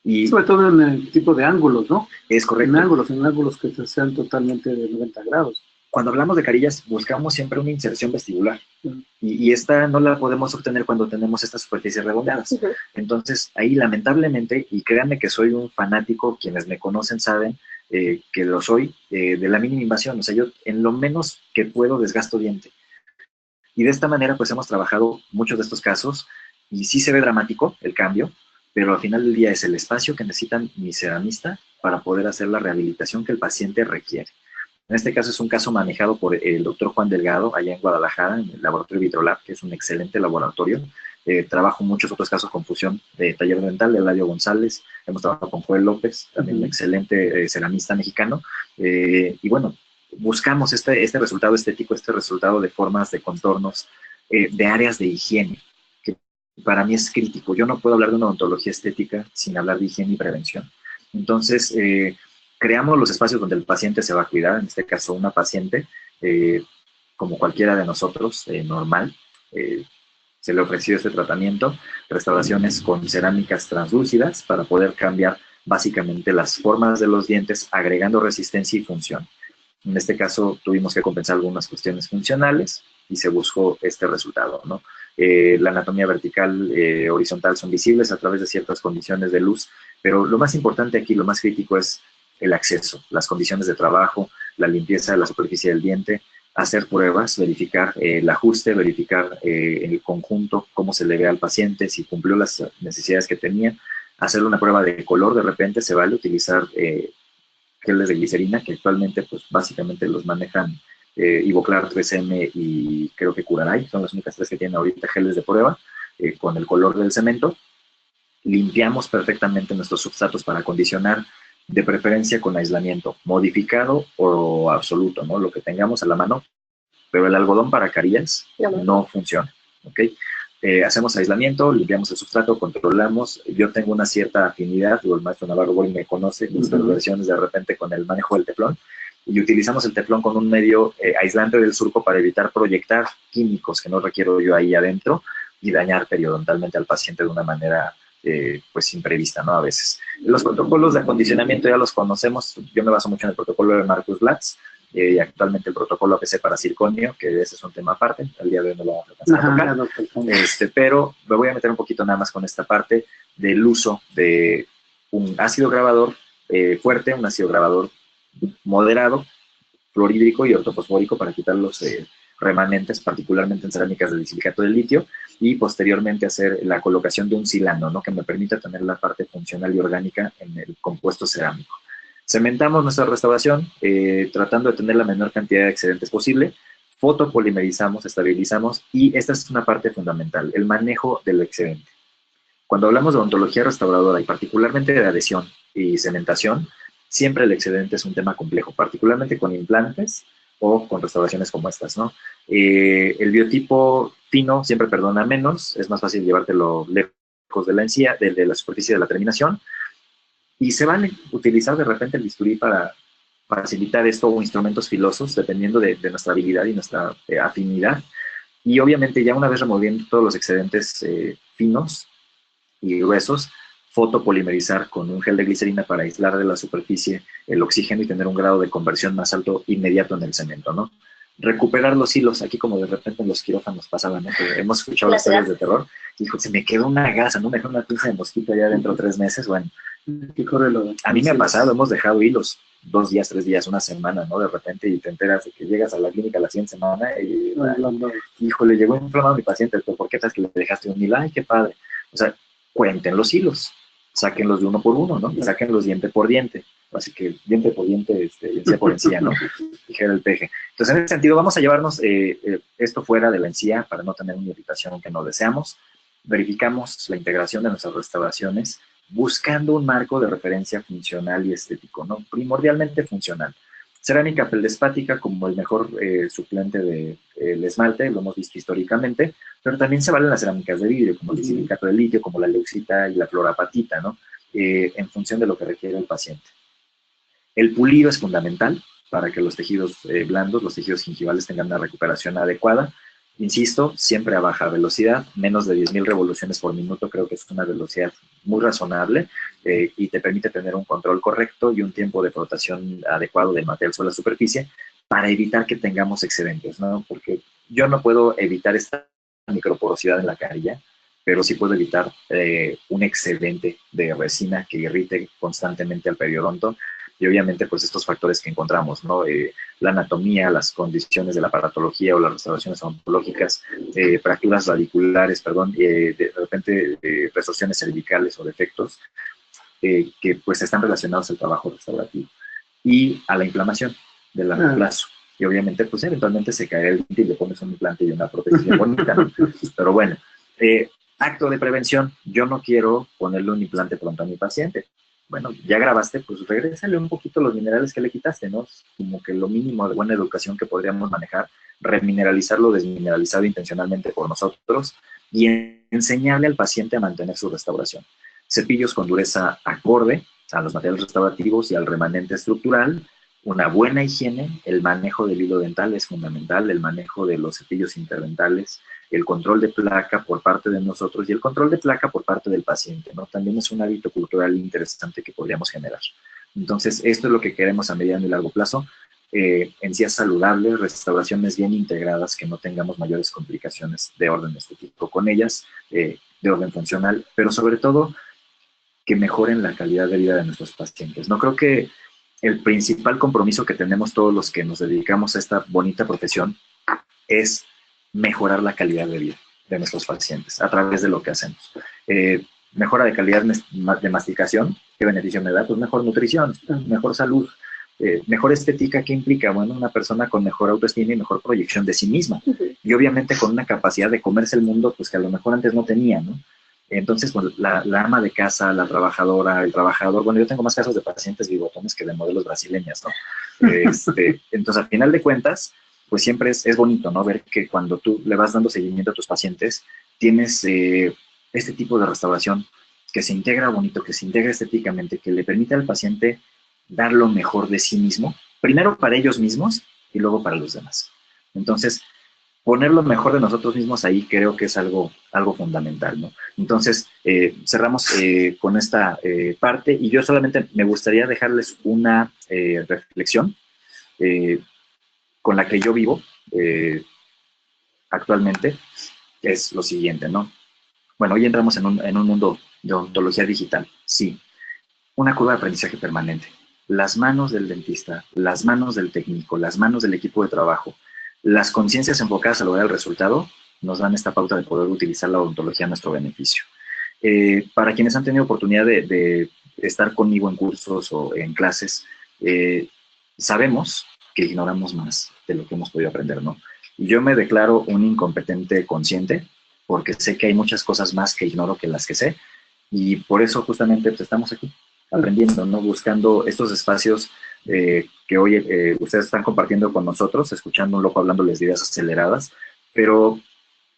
Y sobre todo en el tipo de ángulos, ¿no? Es correcto. En ángulos que sean totalmente de 90 grados. Cuando hablamos de carillas, buscamos siempre una inserción vestibular. Y esta no la podemos obtener cuando tenemos estas superficies redondeadas. Entonces, ahí lamentablemente, y créanme que soy un fanático, quienes me conocen saben que lo soy, de la mínima invasión. O sea, yo en lo menos que puedo desgasto diente. Y de esta manera, pues hemos trabajado muchos de estos casos y sí se ve dramático el cambio, pero al final del día es el espacio que necesitan mi ceramista para poder hacer la rehabilitación que el paciente requiere. En este caso es un caso manejado por el doctor Juan Delgado, allá en Guadalajara, en el laboratorio Vitrolab, que es un excelente laboratorio. Trabajo muchos otros casos con fusión de taller dental, de Eladio González, hemos trabajado con Joel López, también un excelente ceramista mexicano. Y bueno, buscamos este resultado estético, este resultado de formas, de contornos, de áreas de higiene, que para mí es crítico. Yo no puedo hablar de una odontología estética sin hablar de higiene y prevención. Entonces, creamos los espacios donde el paciente se va a cuidar, en este caso una paciente, como cualquiera de nosotros, normal, se le ofreció este tratamiento, restauraciones con cerámicas translúcidas para poder cambiar básicamente las formas de los dientes, agregando resistencia y función. En este caso tuvimos que compensar algunas cuestiones funcionales y se buscó este resultado, ¿no? La anatomía vertical, horizontal son visibles a través de ciertas condiciones de luz, pero lo más importante aquí, lo más crítico es el acceso, las condiciones de trabajo, la limpieza de la superficie del diente, hacer pruebas, verificar el ajuste, verificar el conjunto, cómo se le ve al paciente, si cumplió las necesidades que tenía, hacer una prueba de color, de repente se vale utilizar geles de glicerina, que actualmente pues básicamente los manejan Ivoclar 3M y creo que Curaray, son las únicas tres que tienen ahorita geles de prueba, con el color del cemento. Limpiamos perfectamente nuestros substratos para acondicionar, de preferencia con aislamiento, modificado o absoluto, ¿no? Lo que tengamos a la mano, pero el algodón para carillas no funciona, ¿ok? Hacemos aislamiento, limpiamos el sustrato, controlamos. Yo tengo una cierta afinidad, el maestro Navarro Bori me conoce, mis versiones de repente con el manejo del teflón, y utilizamos el teflón con un medio aislante del surco para evitar proyectar químicos que no requiero yo ahí adentro y dañar periodontalmente al paciente de una manera pues imprevista, ¿no? A veces. Los protocolos de acondicionamiento ya los conocemos, yo me baso mucho en el protocolo de Marcus Blatz, y actualmente el protocolo APC para circonio, que ese es un tema aparte, al día de hoy no lo vamos a tocar, pero me voy a meter un poquito nada más con esta parte del uso de un ácido grabador fuerte, un ácido grabador moderado, fluorhídrico y ortofosfórico para quitar los remanentes, particularmente en cerámicas de disilicato de litio, y posteriormente hacer la colocación de un silano, ¿no? Que me permita tener la parte funcional y orgánica en el compuesto cerámico. Cementamos nuestra restauración tratando de tener la menor cantidad de excedentes posible, fotopolimerizamos, estabilizamos y esta es una parte fundamental, el manejo del excedente. Cuando hablamos de odontología restauradora y particularmente de adhesión y cementación, siempre el excedente es un tema complejo, particularmente con implantes o con restauraciones como estas, ¿no? El biotipo fino siempre perdona menos, es más fácil llevártelo lejos de la encía, de la superficie de la terminación, y se vale utilizar de repente el bisturí para facilitar esto o instrumentos filosos, dependiendo de nuestra habilidad y nuestra afinidad. Y obviamente ya una vez removiendo todos los excedentes finos y gruesos, fotopolimerizar con un gel de glicerina para aislar de la superficie el oxígeno y tener un grado de conversión más alto inmediato en el cemento, ¿no? Recuperar los hilos, aquí como de repente en los quirófanos pasaban, ¿no? Que hemos escuchado las historias de terror. Hijo, se me quedó una gasa, ¿no? Me dejó una pinza de mosquito allá dentro 3 meses, bueno. A mí me ha pasado, hemos dejado hilos 2 días, 3 días, una semana, ¿no? De repente y te enteras de que llegas a la clínica la siguiente semana y, híjole, llegó inflamado mi paciente, ¿por qué sabes que le dejaste un hilo? Ay, qué padre. O sea, cuenten los hilos, sáquenlos de uno por uno, ¿no? Y sáquenlos diente por diente. Así que diente por diente, encía por encía, ¿no? Dijera el peje. Entonces, en ese sentido, vamos a llevarnos esto fuera de la encía para no tener una irritación que no deseamos. Verificamos la integración de nuestras restauraciones buscando un marco de referencia funcional y estético, ¿no? Primordialmente funcional. Cerámica feldespática como el mejor suplente del esmalte, lo hemos visto históricamente, pero también se valen las cerámicas de vidrio, como el silicato de litio, como la leucita y la florapatita, ¿no? En función de lo que requiere el paciente. El pulido es fundamental para que los tejidos blandos, los tejidos gingivales tengan una recuperación adecuada. Insisto, siempre a baja velocidad, menos de 10.000 revoluciones por minuto, creo que es una velocidad muy razonable y te permite tener un control correcto y un tiempo de flotación adecuado del material sobre la superficie para evitar que tengamos excedentes, ¿no? Porque yo no puedo evitar esta microporosidad en la carilla, pero sí puedo evitar un excedente de resina que irrite constantemente al periodonto. Y obviamente, pues estos factores que encontramos, ¿no? La anatomía, las condiciones de la aparatología o las restauraciones odontológicas, fracturas radiculares, perdón, de repente resorciones cervicales o defectos, que pues están relacionados al trabajo restaurativo. Y a la inflamación del largo plazo. Y obviamente, pues eventualmente se cae el diente y le pones un implante y una prótesis bonita, ¿no? Pero bueno, acto de prevención, yo no quiero ponerle un implante pronto a mi paciente. Bueno, ya grabaste, pues regrésale un poquito los minerales que le quitaste, ¿no? Como que lo mínimo de buena educación que podríamos manejar, remineralizarlo desmineralizado intencionalmente por nosotros y enseñarle al paciente a mantener su restauración. Cepillos con dureza acorde a los materiales restaurativos y al remanente estructural, una buena higiene, el manejo del hilo dental es fundamental, el manejo de los cepillos interdentales, el control de placa por parte de nosotros y el control de placa por parte del paciente, ¿no? También es un hábito cultural interesante que podríamos generar. Entonces, esto es lo que queremos a mediano y largo plazo, encías saludables, restauraciones bien integradas, que no tengamos mayores complicaciones de orden estético con ellas, de orden funcional, pero sobre todo que mejoren la calidad de vida de nuestros pacientes. No creo que el principal compromiso que tenemos todos los que nos dedicamos a esta bonita profesión es mejorar la calidad de vida de nuestros pacientes a través de lo que hacemos. Mejora de calidad de masticación, ¿qué beneficio me da? Pues mejor nutrición, mejor salud, mejor estética, ¿qué implica? Bueno, una persona con mejor autoestima y mejor proyección de sí misma. Y obviamente con una capacidad de comerse el mundo, pues que a lo mejor antes no tenía, ¿no? Entonces, pues, la ama de casa, la trabajadora, el trabajador, bueno, yo tengo más casos de pacientes bigotones que de modelos brasileñas, ¿no? Entonces, al final de cuentas, pues siempre es bonito, ¿no? Ver que cuando tú le vas dando seguimiento a tus pacientes, tienes este tipo de restauración que se integra bonito, que se integra estéticamente, que le permite al paciente dar lo mejor de sí mismo, primero para ellos mismos y luego para los demás. Entonces, poner lo mejor de nosotros mismos ahí creo que es algo fundamental, ¿no? Entonces, cerramos con esta parte y yo solamente me gustaría dejarles una reflexión con la que yo vivo actualmente, que es lo siguiente, ¿no? Bueno, hoy entramos en un mundo de odontología digital, sí, una curva de aprendizaje permanente. Las manos del dentista, las manos del técnico, las manos del equipo de trabajo, las conciencias enfocadas a lograr el resultado nos dan esta pauta de poder utilizar la odontología a nuestro beneficio. Para quienes han tenido oportunidad de estar conmigo en cursos o en clases, eh, sabemos que ignoramos más de lo que hemos podido aprender, ¿no? Y yo me declaro un incompetente consciente porque sé que hay muchas cosas más que ignoro que las que sé y por eso justamente pues, estamos aquí aprendiendo, ¿no? Buscando estos espacios que hoy ustedes están compartiendo con nosotros, escuchando un loco hablándoles de ideas aceleradas, pero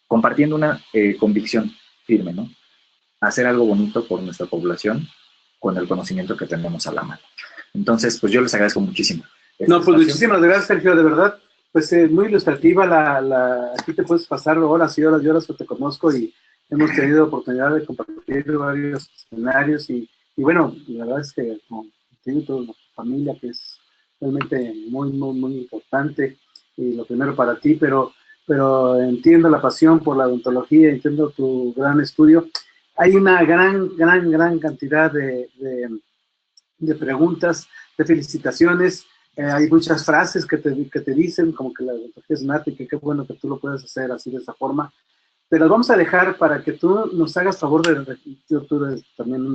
compartiendo una convicción firme, ¿no? Hacer algo bonito por nuestra población con el conocimiento que tenemos a la mano. Entonces, pues yo les agradezco muchísimo. No, pues muchísimas gracias, Sergio, de verdad. Pues muy ilustrativa aquí te puedes pasar horas y horas y horas que te conozco y hemos tenido oportunidad de compartir varios escenarios y bueno, la verdad es que contigo y toda tu familia, que es realmente muy, muy, muy importante y lo primero para ti, pero entiendo la pasión por la odontología, entiendo tu gran estudio. Hay una gran cantidad de preguntas, de felicitaciones. Hay muchas frases que te dicen, como que la odontología es nata y que qué bueno que tú lo puedes hacer así de esa forma. Te las vamos a dejar para que tú nos hagas favor tú eres también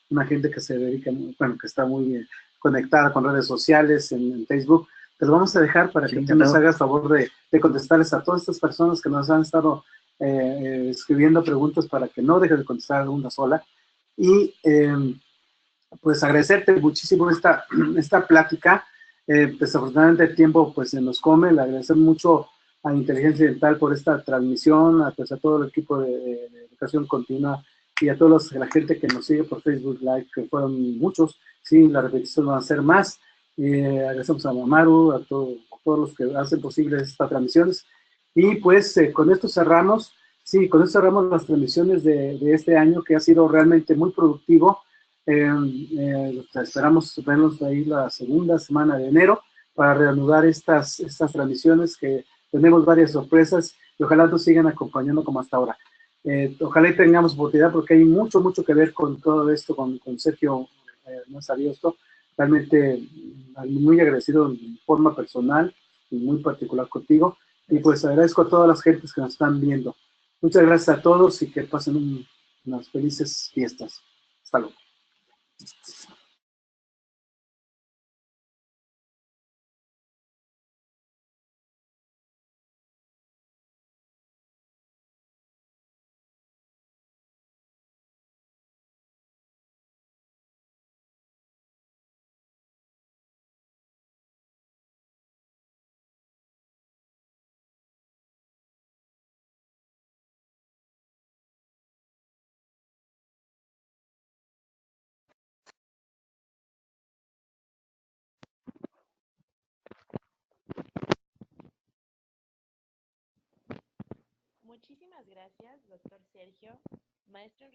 una gente que se dedica, bueno, que está muy bien conectada con redes sociales, en Facebook. Te lo vamos a dejar para que tú nos hagas favor de contestarles a todas estas personas que nos han estado escribiendo preguntas para que no dejes de contestar una sola. Y pues agradecerte muchísimo esta plática. Desafortunadamente el tiempo pues se nos come. Le agradecer mucho a Inteligencia Dental por esta transmisión, pues, a todo el equipo de educación continua y a toda la gente que nos sigue por Facebook Live, que fueron muchos. Sí, la repetición van a ser más. Agradecemos a Mamaru, a todos los que hacen posible estas transmisiones. Y pues con esto cerramos. Sí, con esto cerramos las transmisiones de este año, que ha sido realmente muy productivo. Esperamos vernos ahí la segunda semana de enero para reanudar estas transmisiones, que tenemos varias sorpresas y ojalá nos sigan acompañando como hasta ahora. Ojalá y tengamos oportunidad porque hay mucho que ver con todo esto, con Sergio no sabía esto. Realmente muy agradecido en forma personal y muy particular contigo. Y pues agradezco a todas las gentes que nos están viendo. Muchas gracias a todos y que pasen unas felices fiestas. Hasta luego. Muchísimas gracias, doctor Sergio, maestro